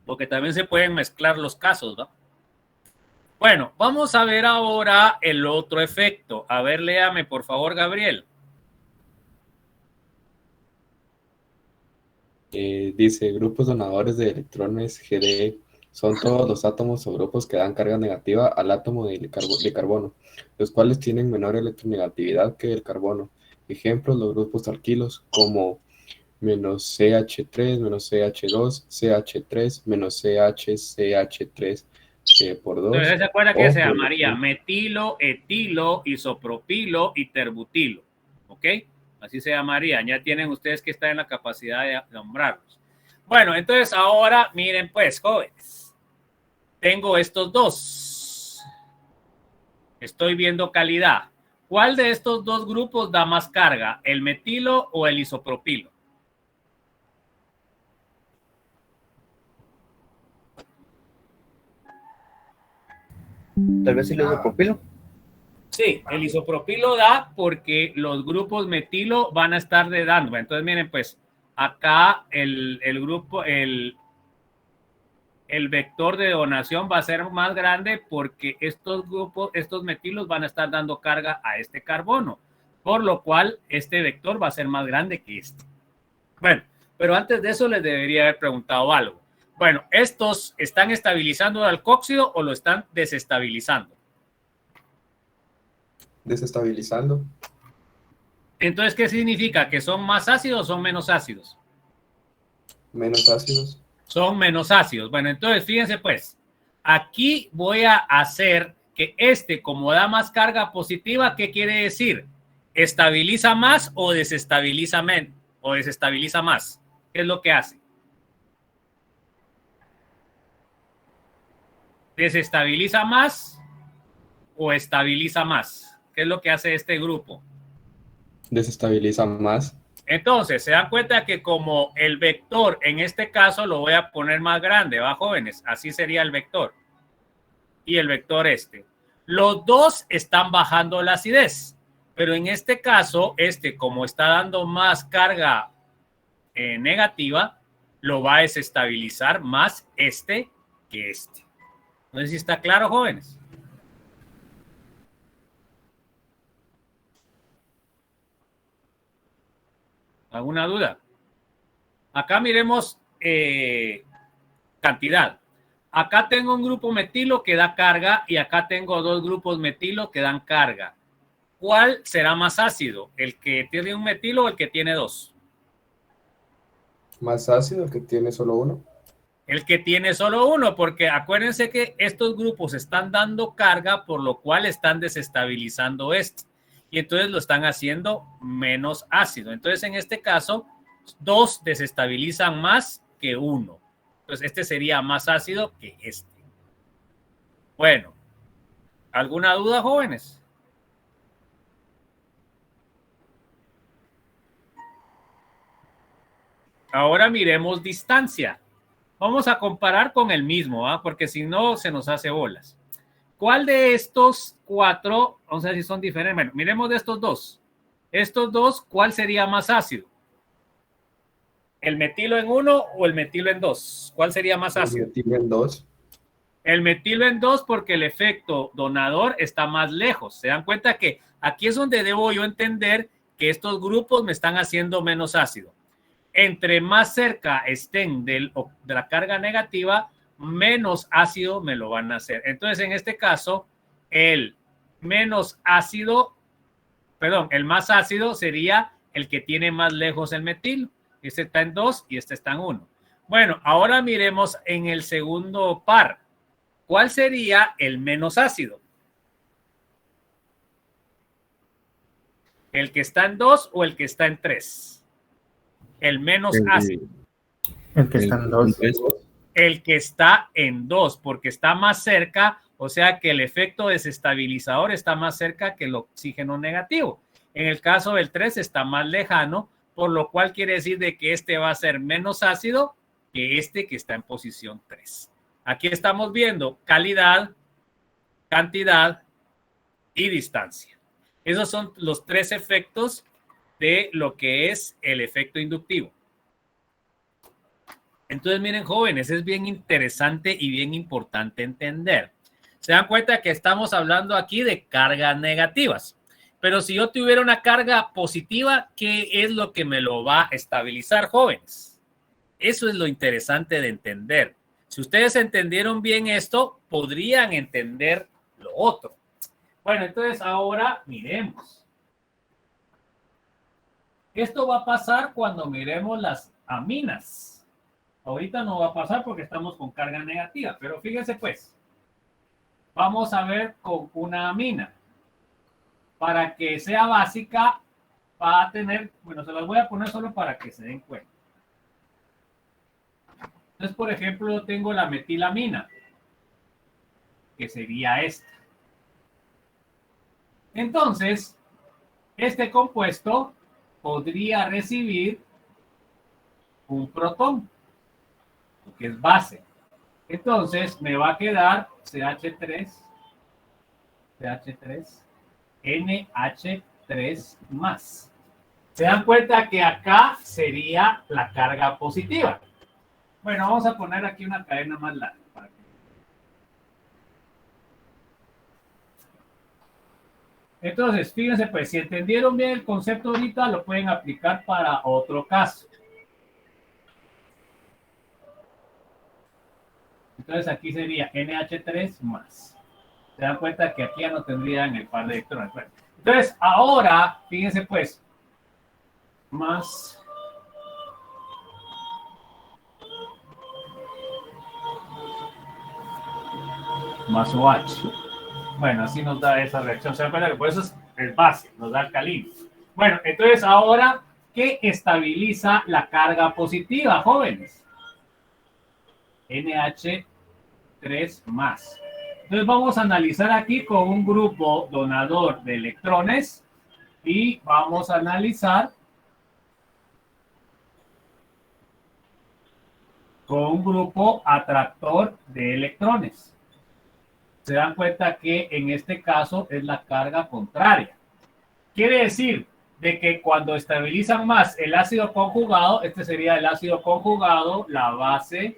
Porque también se pueden mezclar los casos, ¿no? Bueno, vamos a ver ahora el otro efecto. A ver, léame, por favor, Gabriel. Dice, grupos donadores de electrones GD son todos los átomos o grupos que dan carga negativa al átomo de carbono, los cuales tienen menor electronegatividad que el carbono. Ejemplos, los grupos alquilos como menos CH3, menos CH2, CH3, menos CH, CH3 por 2. Entonces, ¿se acuerda que se llamaría metilo, etilo, isopropilo y terbutilo? ¿Ok? Así se llamaría. Ya tienen ustedes que estar en la capacidad de nombrarlos. Bueno, entonces ahora miren pues, jóvenes. Tengo estos dos. Estoy viendo calidad. ¿Cuál de estos dos grupos da más carga? ¿El metilo o el isopropilo? Tal vez el isopropilo. Sí, el isopropilo da porque los grupos metilo van a estar dando. Entonces, miren, pues, acá el grupo, el vector de donación va a ser más grande porque estos grupos, estos metilos van a estar dando carga a este carbono, por lo cual este vector va a ser más grande que este. Bueno, pero antes de eso les debería haber preguntado algo. Bueno, ¿estos están estabilizando el alcóxido o lo están desestabilizando? Desestabilizando. Entonces, ¿qué significa? ¿Que son más ácidos o son menos ácidos? Menos ácidos. Son menos ácidos. Bueno, entonces, fíjense pues, aquí voy a hacer que este, como da más carga positiva, ¿qué quiere decir? ¿Estabiliza más o desestabiliza menos? ¿O desestabiliza más? ¿Qué es lo que hace? ¿Desestabiliza más o estabiliza más? ¿Qué es lo que hace este grupo? Desestabiliza más. Entonces, se dan cuenta que como el vector, en este caso lo voy a poner más grande, ¿va, jóvenes? Así sería el vector. Y el vector este. Los dos están bajando la acidez, pero en este caso, este, como está dando más carga negativa, lo va a desestabilizar más este que este. No sé si está claro, jóvenes. ¿Alguna duda? Acá miremos cantidad. Acá tengo un grupo metilo que da carga y acá tengo dos grupos metilo que dan carga. ¿Cuál será más ácido? ¿El que tiene un metilo o el que tiene dos? Más ácido, el que tiene solo uno. El que tiene solo uno, porque acuérdense que estos grupos están dando carga, por lo cual están desestabilizando este. Y entonces lo están haciendo menos ácido. Entonces, en este caso, dos desestabilizan más que uno. Entonces, este sería más ácido que este. Bueno, ¿alguna duda, jóvenes? Ahora miremos distancia. Vamos a comparar con el mismo, porque si no se nos hace bolas. ¿Cuál de estos cuatro, vamos a ver si son diferentes? Bueno, miremos de estos dos. Estos dos, ¿cuál sería más ácido? ¿El metilo en 1 o el metilo en 2? ¿Cuál sería más ácido? El metilo en 2. El metilo en 2 porque el efecto donador está más lejos. ¿Se dan cuenta que aquí es donde debo yo entender que estos grupos me están haciendo menos ácido? Entre más cerca estén de la carga negativa, menos ácido me lo van a hacer. Entonces, en este caso, el más ácido sería el que tiene más lejos el metilo. Este está en 2 y este está en 1. Bueno, ahora miremos en el segundo par. ¿Cuál sería el menos ácido? ¿El que está en 2 o el que está en 3? El menos ácido. El que está en 2. El que está en 2, porque está más cerca, o sea que el efecto desestabilizador está más cerca que el oxígeno negativo. En el caso del 3 está más lejano, por lo cual quiere decir de que este va a ser menos ácido que este que está en posición 3. Aquí estamos viendo calidad, cantidad y distancia. Esos son los tres efectos de lo que es el efecto inductivo. Entonces, miren, jóvenes, es bien interesante y bien importante entender. Se dan cuenta que estamos hablando aquí de cargas negativas. Pero si yo tuviera una carga positiva, ¿qué es lo que me lo va a estabilizar, jóvenes? Eso es lo interesante de entender. Si ustedes entendieron bien esto, podrían entender lo otro. Bueno, entonces ahora miremos. Esto va a pasar cuando miremos las aminas. Ahorita no va a pasar porque estamos con carga negativa, pero fíjense pues. Vamos a ver con una amina. Para que sea básica, va a tener, bueno, se las voy a poner solo para que se den cuenta. Entonces, por ejemplo, tengo la metilamina, que sería esta. Entonces, este compuesto podría recibir un protón, que es base. Entonces, me va a quedar CH3, NH3 más. Se dan cuenta que acá sería la carga positiva. Bueno, vamos a poner aquí una cadena más larga. Entonces, fíjense, pues, si entendieron bien el concepto ahorita, lo pueden aplicar para otro caso. Entonces, aquí sería NH3 más. Se dan cuenta que aquí ya no tendrían el par de electrones. Bueno, entonces, ahora, fíjense, pues, más OH. Bueno, así nos da esa reacción. Se dan cuenta que por eso es base, nos da alcalino. Bueno, entonces ahora, ¿qué estabiliza la carga positiva, jóvenes? NH3 más. Entonces vamos a analizar aquí con un grupo donador de electrones y vamos a analizar con un grupo atractor de electrones. Se dan cuenta que en este caso es la carga contraria. Quiere decir de que cuando estabilizan más el ácido conjugado, este sería el ácido conjugado, la base,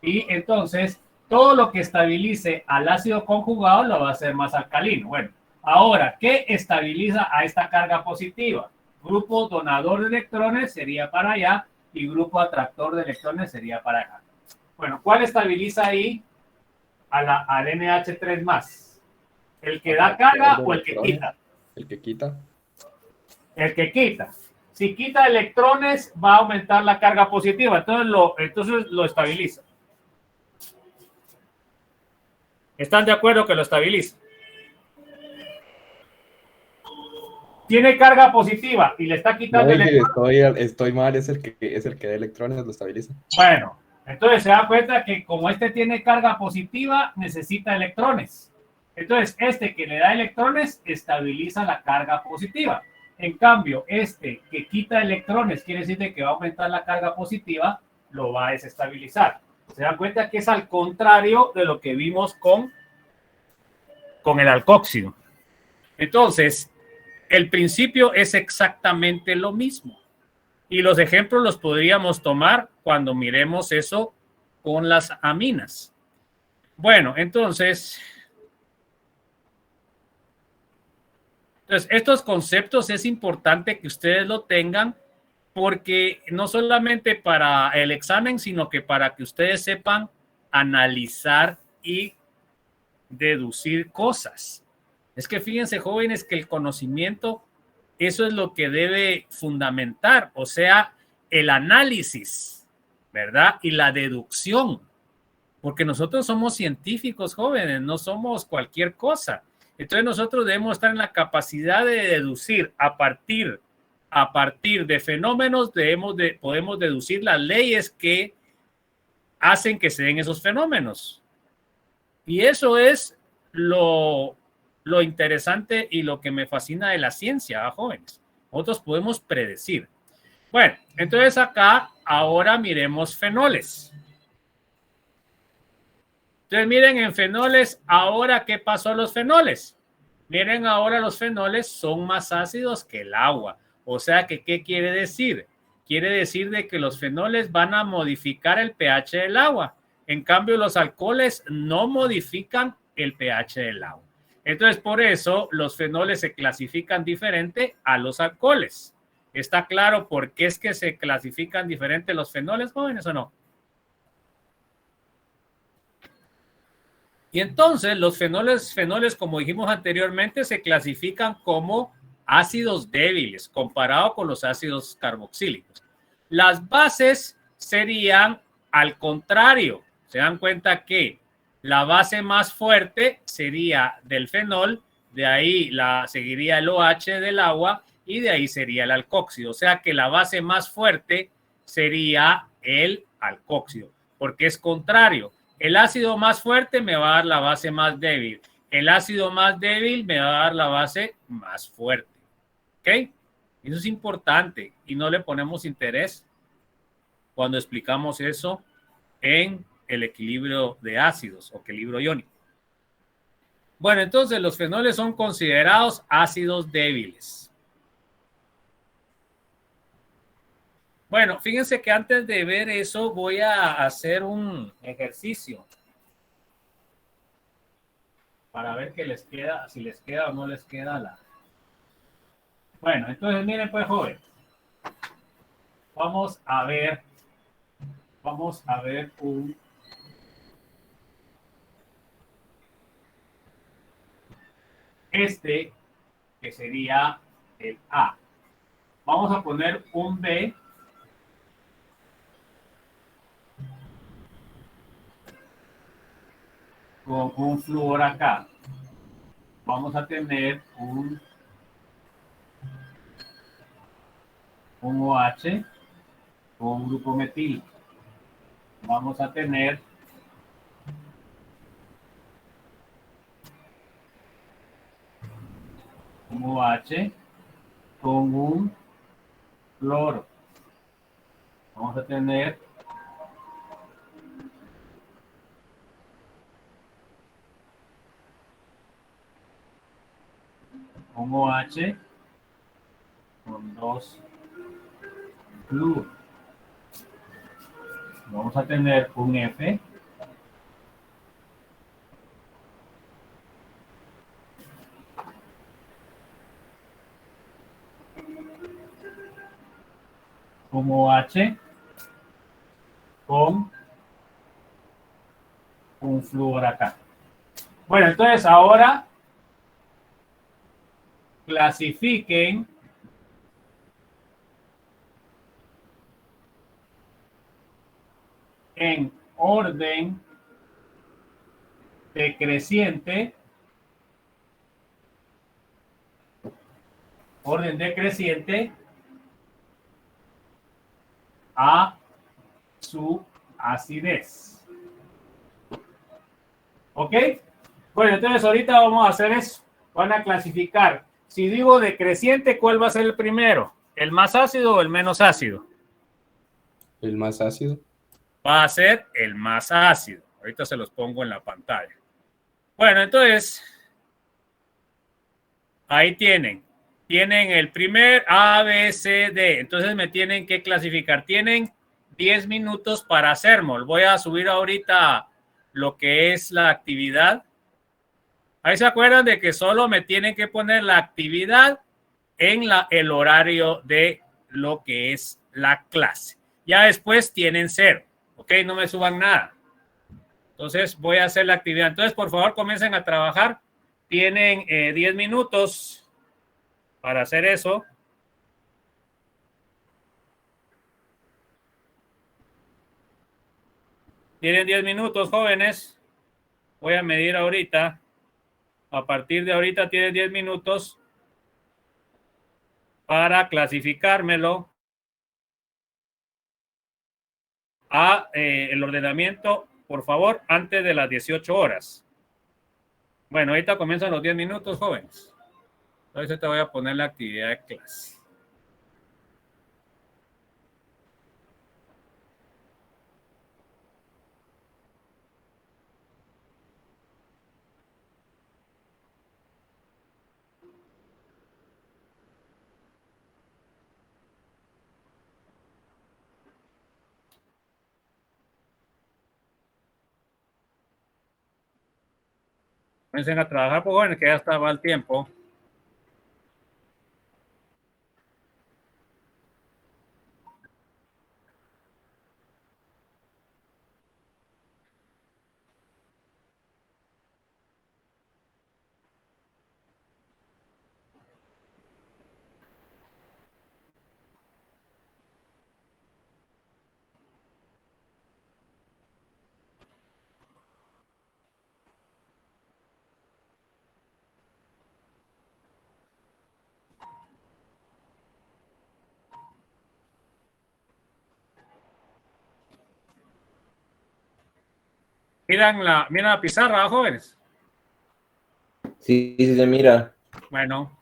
y entonces todo lo que estabilice al ácido conjugado lo va a hacer más alcalino. Bueno, ahora, ¿qué estabiliza a esta carga positiva? Grupo donador de electrones sería para allá, y grupo atractor de electrones sería para acá. Bueno, ¿cuál estabiliza ahí al NH3 más? ¿El que da carga o el que quita? El que quita. El que quita. Si quita electrones, va a aumentar la carga positiva. Entonces lo estabiliza. ¿Están de acuerdo que lo estabiliza? Tiene carga positiva y le está quitando electrones. Estoy mal, es el que da electrones, lo estabiliza. Bueno, entonces se da cuenta que como este tiene carga positiva, necesita electrones. Entonces, este que le da electrones estabiliza la carga positiva. En cambio, este que quita electrones, quiere decir que va a aumentar la carga positiva, lo va a desestabilizar. Se dan cuenta que es al contrario de lo que vimos con el alcóxido. Entonces, el principio es exactamente lo mismo. Y los ejemplos los podríamos tomar cuando miremos eso con las aminas. Bueno, entonces estos conceptos es importante que ustedes lo tengan porque no solamente para el examen, sino que para que ustedes sepan analizar y deducir cosas. Es que fíjense, jóvenes, que el conocimiento, eso es lo que debe fundamentar, o sea, el análisis, ¿verdad? Y la deducción, porque nosotros somos científicos, jóvenes, no somos cualquier cosa. Entonces nosotros debemos estar en la capacidad de deducir a partir de fenómenos, podemos deducir las leyes que hacen que se den esos fenómenos. Y eso es lo interesante y lo que me fascina de la ciencia, jóvenes. Nosotros podemos predecir. Bueno, entonces acá ahora miremos fenoles. Entonces miren en fenoles, ahora ¿qué pasó a los fenoles? Miren, ahora los fenoles son más ácidos que el agua. O sea que, ¿qué quiere decir? Quiere decir de que los fenoles van a modificar el pH del agua. En cambio, los alcoholes no modifican el pH del agua. Entonces, por eso los fenoles se clasifican diferente a los alcoholes. ¿Está claro por qué es que se clasifican diferente los fenoles, jóvenes, o no? Y entonces los fenoles, como dijimos anteriormente, se clasifican como ácidos débiles comparado con los ácidos carboxílicos. Las bases serían al contrario. Se dan cuenta que la base más fuerte sería del fenol, de ahí seguiría el OH del agua y de ahí sería el alcóxido. O sea que la base más fuerte sería el alcóxido, porque es contrario. El ácido más fuerte me va a dar la base más débil. El ácido más débil me va a dar la base más fuerte. ¿Ok? Eso es importante y no le ponemos interés cuando explicamos eso en el equilibrio de ácidos o equilibrio iónico. Bueno, entonces los fenoles son considerados ácidos débiles. Bueno, fíjense que antes de ver eso voy a hacer un ejercicio para ver qué les queda, si les queda o no les queda la... Bueno, entonces miren pues, joven, vamos a ver un... que sería el A. Vamos a poner un B con un flúor acá. Vamos a tener un OH con un grupo metil. Vamos a tener un OH con un cloro. Vamos a tener un OH con dos fluoros. Vamos a tener un F un OH con un flúor acá. Bueno, entonces ahora clasifiquen en orden decreciente, a su acidez. ¿Ok? Bueno, entonces ahorita vamos a hacer eso. Van a clasificar. Si digo decreciente, ¿cuál va a ser el primero? ¿El más ácido o el menos ácido? El más ácido. Va a ser el más ácido. Ahorita se los pongo en la pantalla. Bueno, entonces, ahí tienen. Tienen el primer A, B, C, D. Entonces me tienen que clasificar. Tienen 10 minutos para hacerlo. Voy a subir ahorita lo que es la actividad. Ahí se acuerdan de que solo me tienen que poner la actividad en el horario de lo que es la clase. Ya después tienen 0. ¿Ok? No me suban nada. Entonces voy a hacer la actividad. Entonces, por favor, comiencen a trabajar. Tienen 10 minutos para hacer eso. Tienen 10 minutos, jóvenes. Voy a medir ahorita. A partir de ahorita tienen 10 minutos para clasificármelo a el ordenamiento, por favor, antes de las 18 horas. Bueno, ahorita comienzan los 10 minutos, jóvenes. Entonces te voy a poner la actividad de clase. Comiencen a trabajar, pues jóvenes, que ya estaba el tiempo. Miran la pizarra, jóvenes. Sí, sí se mira. Bueno.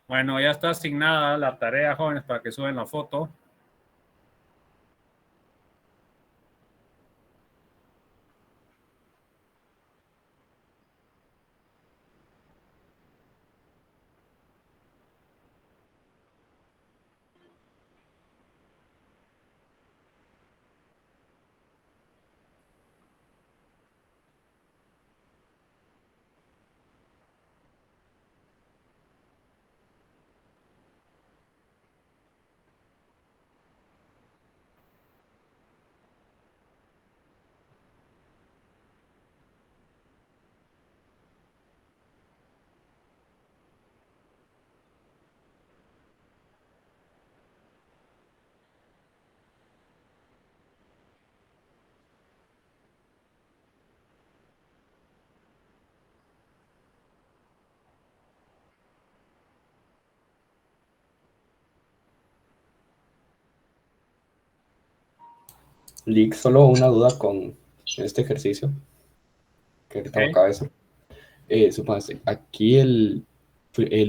Bueno, ya está asignada la tarea, jóvenes, para que suben la foto. Lick, solo una duda con este ejercicio que ahorita me acaba de hacer. Supóngase, aquí el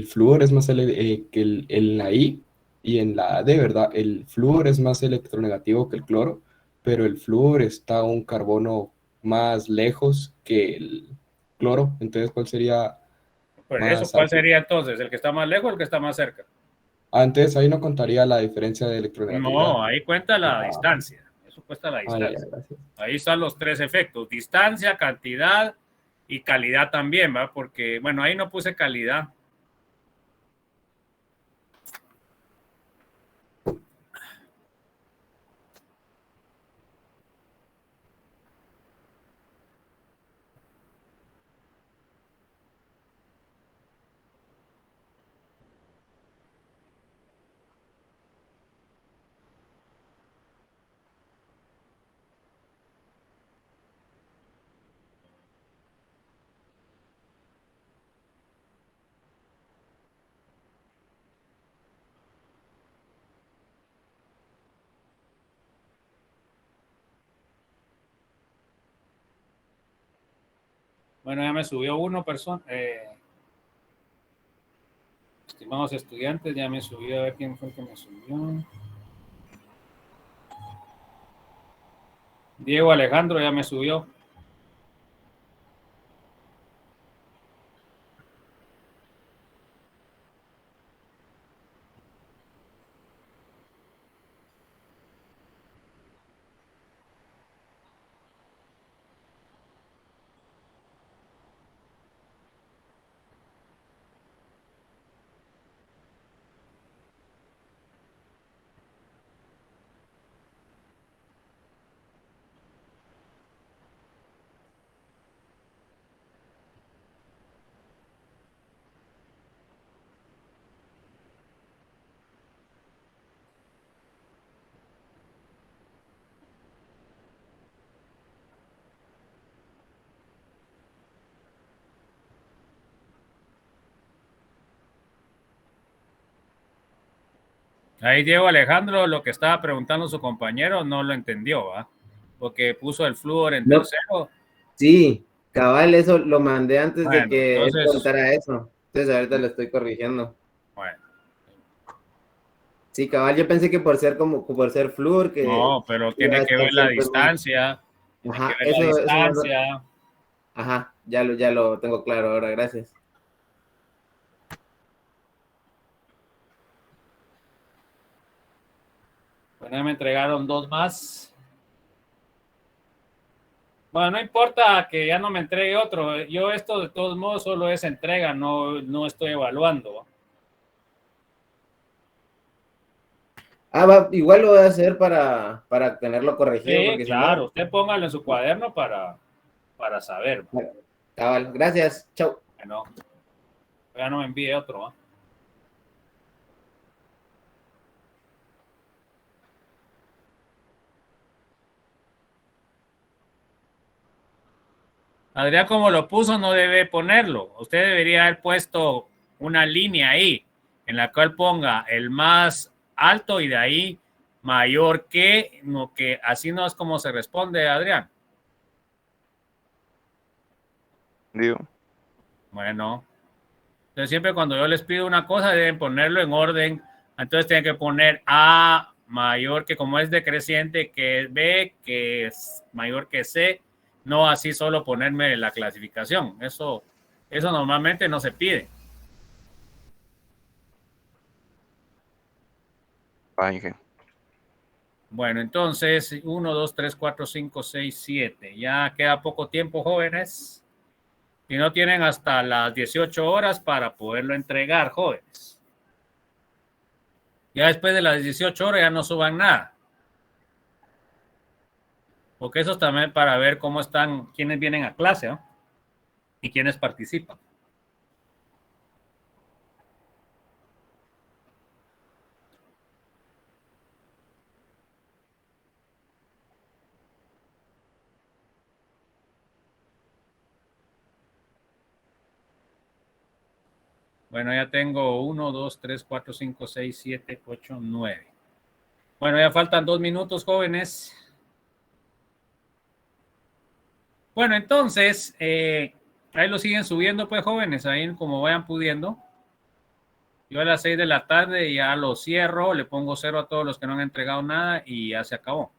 flúor es más que en la I y en la D, ¿verdad? El flúor es más electronegativo que el cloro, pero el flúor está a un carbono más lejos que el cloro. Entonces, ¿cuál sería Pues eso, más ¿cuál alto? sería entonces? ¿El que está más lejos o el que está más cerca? Antes ahí no contaría la diferencia de electronegatividad. No, ahí cuenta la distancia. Eso cuesta la Ah, ya, distancia. gracias. Ahí están los tres efectos: distancia, cantidad y calidad también, ¿va? Porque, bueno, ahí no puse calidad. Bueno, ya me subió uno, persona. Estimados estudiantes, ya me subió. A ver quién fue el que me subió. Diego Alejandro ya me subió. Ahí Diego Alejandro, lo que estaba preguntando su compañero, no lo entendió, ¿va? Porque puso el flúor en No. tercero. Sí, cabal, eso lo mandé antes de Bueno, que él entonces, contara eso. Entonces ahorita lo estoy corrigiendo. bueno. Sí, cabal, yo pensé que por ser flúor, que No, pero iba tiene a que estar ver la siempre más. distancia. Tiene Ajá, que ver la eso no lo. distancia. Ajá, ya lo tengo claro ahora, gracias. Bueno, ya me entregaron dos más. Bueno, no importa que ya no me entregue otro. Yo esto de todos modos solo es entrega, no estoy evaluando. Igual lo voy a hacer para tenerlo corregido, Sí, porque si claro. no. Usted póngalo en su cuaderno para saber. Cabal, gracias, chau. Bueno, ya no me envíe otro, ¿va? Adrián, como lo puso, no debe ponerlo. Usted debería haber puesto una línea ahí en la cual ponga el más alto y de ahí mayor que, no, que así no es como se responde, Adrián. Digo. Bueno, entonces siempre cuando yo les pido una cosa deben ponerlo en orden. Entonces tienen que poner A mayor que, como es decreciente, que es B, que es mayor que C. No así solo ponerme la clasificación. Eso normalmente no se pide. Bueno, entonces 1, 2, 3, 4, 5, 6, 7. Ya queda poco tiempo, jóvenes. Y no tienen hasta las 18 horas para poderlo entregar, jóvenes. Ya después de las 18 horas ya no suban nada. Porque eso es también para ver cómo están, quiénes vienen a clase, ¿no? Y quiénes participan. Bueno, ya tengo 1, 2, 3, 4, 5, 6, 7, 8, 9. Bueno, ya faltan 2 minutos, jóvenes. Bueno, entonces, Ahí lo siguen subiendo, pues, jóvenes, ahí como vayan pudiendo. Yo a las 6 de la tarde ya lo cierro, le pongo 0 a todos los que no han entregado nada y ya se acabó.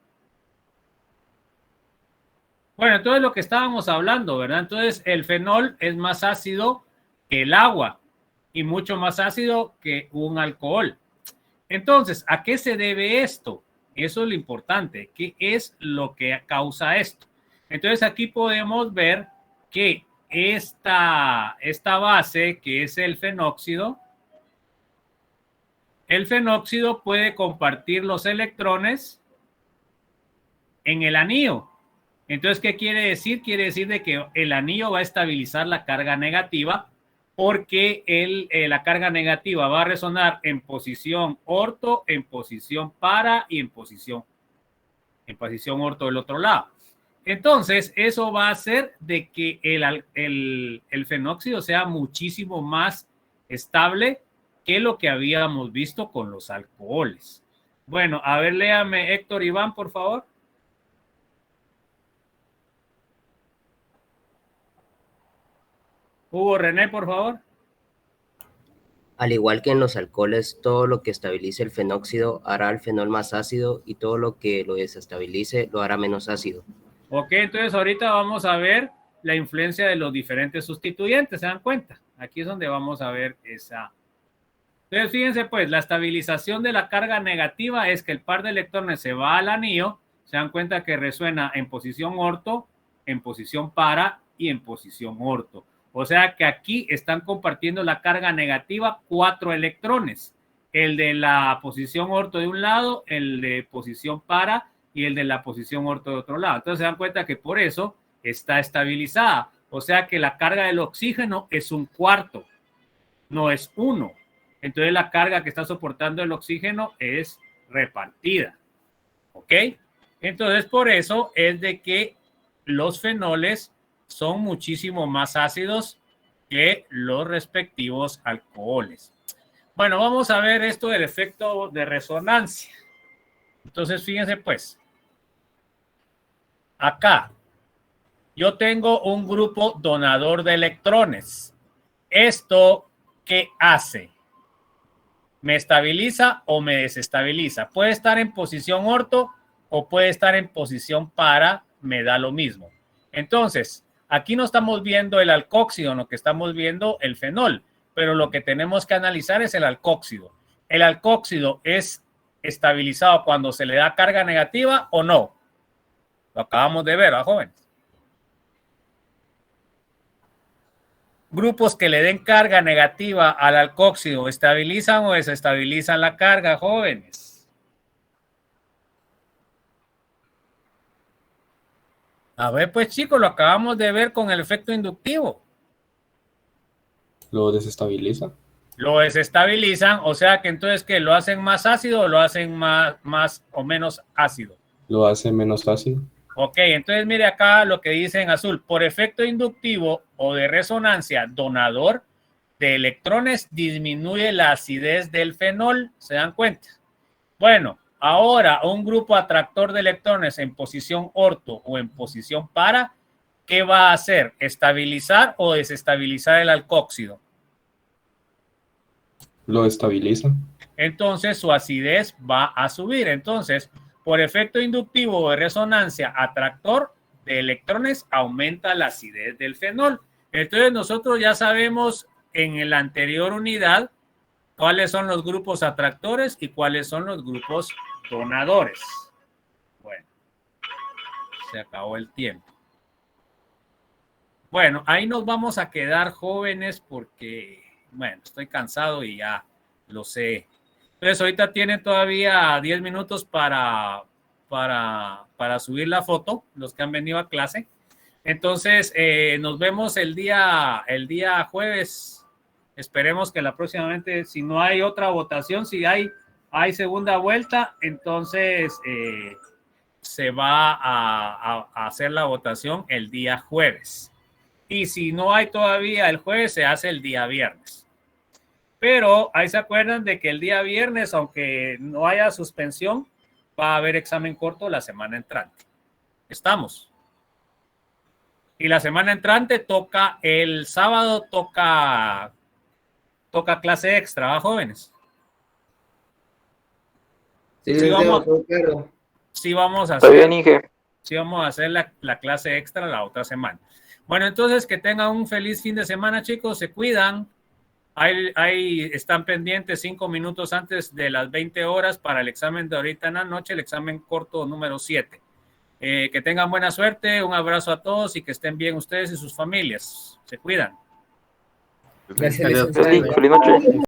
Bueno, entonces lo que estábamos hablando, ¿verdad? Entonces el fenol es más ácido que el agua y mucho más ácido que un alcohol. Entonces, ¿a qué se debe esto? Eso es lo importante. ¿Qué es lo que causa esto? Entonces aquí podemos ver que esta base, que es el fenóxido puede compartir los electrones en el anillo. Entonces, ¿qué quiere decir? Quiere decir de que el anillo va a estabilizar la carga negativa porque la carga negativa va a resonar en posición orto, en posición para y en posición orto del otro lado. Entonces, eso va a hacer de que el fenóxido sea muchísimo más estable que lo que habíamos visto con los alcoholes. Bueno, a ver, léame Héctor Iván, por favor. Hugo René, por favor. Al igual que en los alcoholes, todo lo que estabilice el fenóxido hará el fenol más ácido y todo lo que lo desestabilice lo hará menos ácido. Ok, entonces ahorita vamos a ver la influencia de los diferentes sustituyentes, ¿se dan cuenta? Aquí es donde vamos a ver esa. Entonces, fíjense pues, la estabilización de la carga negativa es que el par de electrones se va al anillo, se dan cuenta que resuena en posición orto, en posición para y en posición orto. O sea que aquí están compartiendo la carga negativa 4 electrones. El de la posición orto de un lado, el de posición para y el de la posición orto de otro lado. Entonces se dan cuenta que por eso está estabilizada. O sea que la carga del oxígeno es 1/4, no es 1. Entonces la carga que está soportando el oxígeno es repartida. ¿Ok? Entonces por eso es de que los fenoles son muchísimo más ácidos que los respectivos alcoholes. Bueno, vamos a ver esto del efecto de resonancia. Entonces, fíjense pues. Acá, yo tengo un grupo donador de electrones. ¿Esto qué hace? ¿Me estabiliza o me desestabiliza? Puede estar en posición orto o puede estar en posición para, me da lo mismo. Entonces, aquí no estamos viendo el alcóxido, no que estamos viendo el fenol, pero lo que tenemos que analizar es el alcóxido. ¿El alcóxido es estabilizado cuando se le da carga negativa o no? Lo acabamos de ver, ¿ah, jóvenes? Grupos que le den carga negativa al alcóxido, ¿estabilizan o desestabilizan la carga, jóvenes? A ver, pues chicos, lo acabamos de ver con el efecto inductivo. ¿Lo desestabiliza? Lo desestabilizan, o sea que entonces, ¿qué? ¿Lo hacen más ácido o lo hacen más o menos ácido? Lo hace menos ácido. Ok, entonces mire acá lo que dice en azul. Por efecto inductivo o de resonancia donador de electrones disminuye la acidez del fenol. ¿Se dan cuenta? Bueno, ahora un grupo atractor de electrones en posición orto o en posición para, ¿qué va a hacer? ¿Estabilizar o desestabilizar el alcóxido? Lo estabiliza. Entonces su acidez va a subir. Entonces, por efecto inductivo o de resonancia atractor de electrones aumenta la acidez del fenol. Entonces nosotros ya sabemos en la anterior unidad cuáles son los grupos atractores y cuáles son los grupos donadores. Bueno, se acabó el tiempo. Bueno, ahí nos vamos a quedar, jóvenes, porque, bueno, estoy cansado y ya lo sé. Entonces, ahorita tienen todavía 10 minutos para subir la foto, los que han venido a clase. Entonces, nos vemos el día jueves. Esperemos que próximamente, si no hay otra votación, si hay segunda vuelta, entonces se va a hacer la votación el día jueves. Y si no hay todavía el jueves, se hace el día viernes. Pero ahí se acuerdan de que el día viernes, aunque no haya suspensión, va a haber examen corto la semana entrante. ¿Estamos? Y la semana entrante toca, el sábado toca clase extra, ¿va, jóvenes? Sí, vamos a Está bien, hacer, Inge. sí vamos a hacer la clase extra la otra semana. Bueno, entonces que tengan un feliz fin de semana, chicos, se cuidan. Ahí están pendientes 5 minutos antes de las 20 horas para el examen de ahorita en la noche, el examen corto número 7. Que tengan buena suerte, un abrazo a todos y que estén bien ustedes y sus familias. Se cuidan. Gracias, Feliz noche.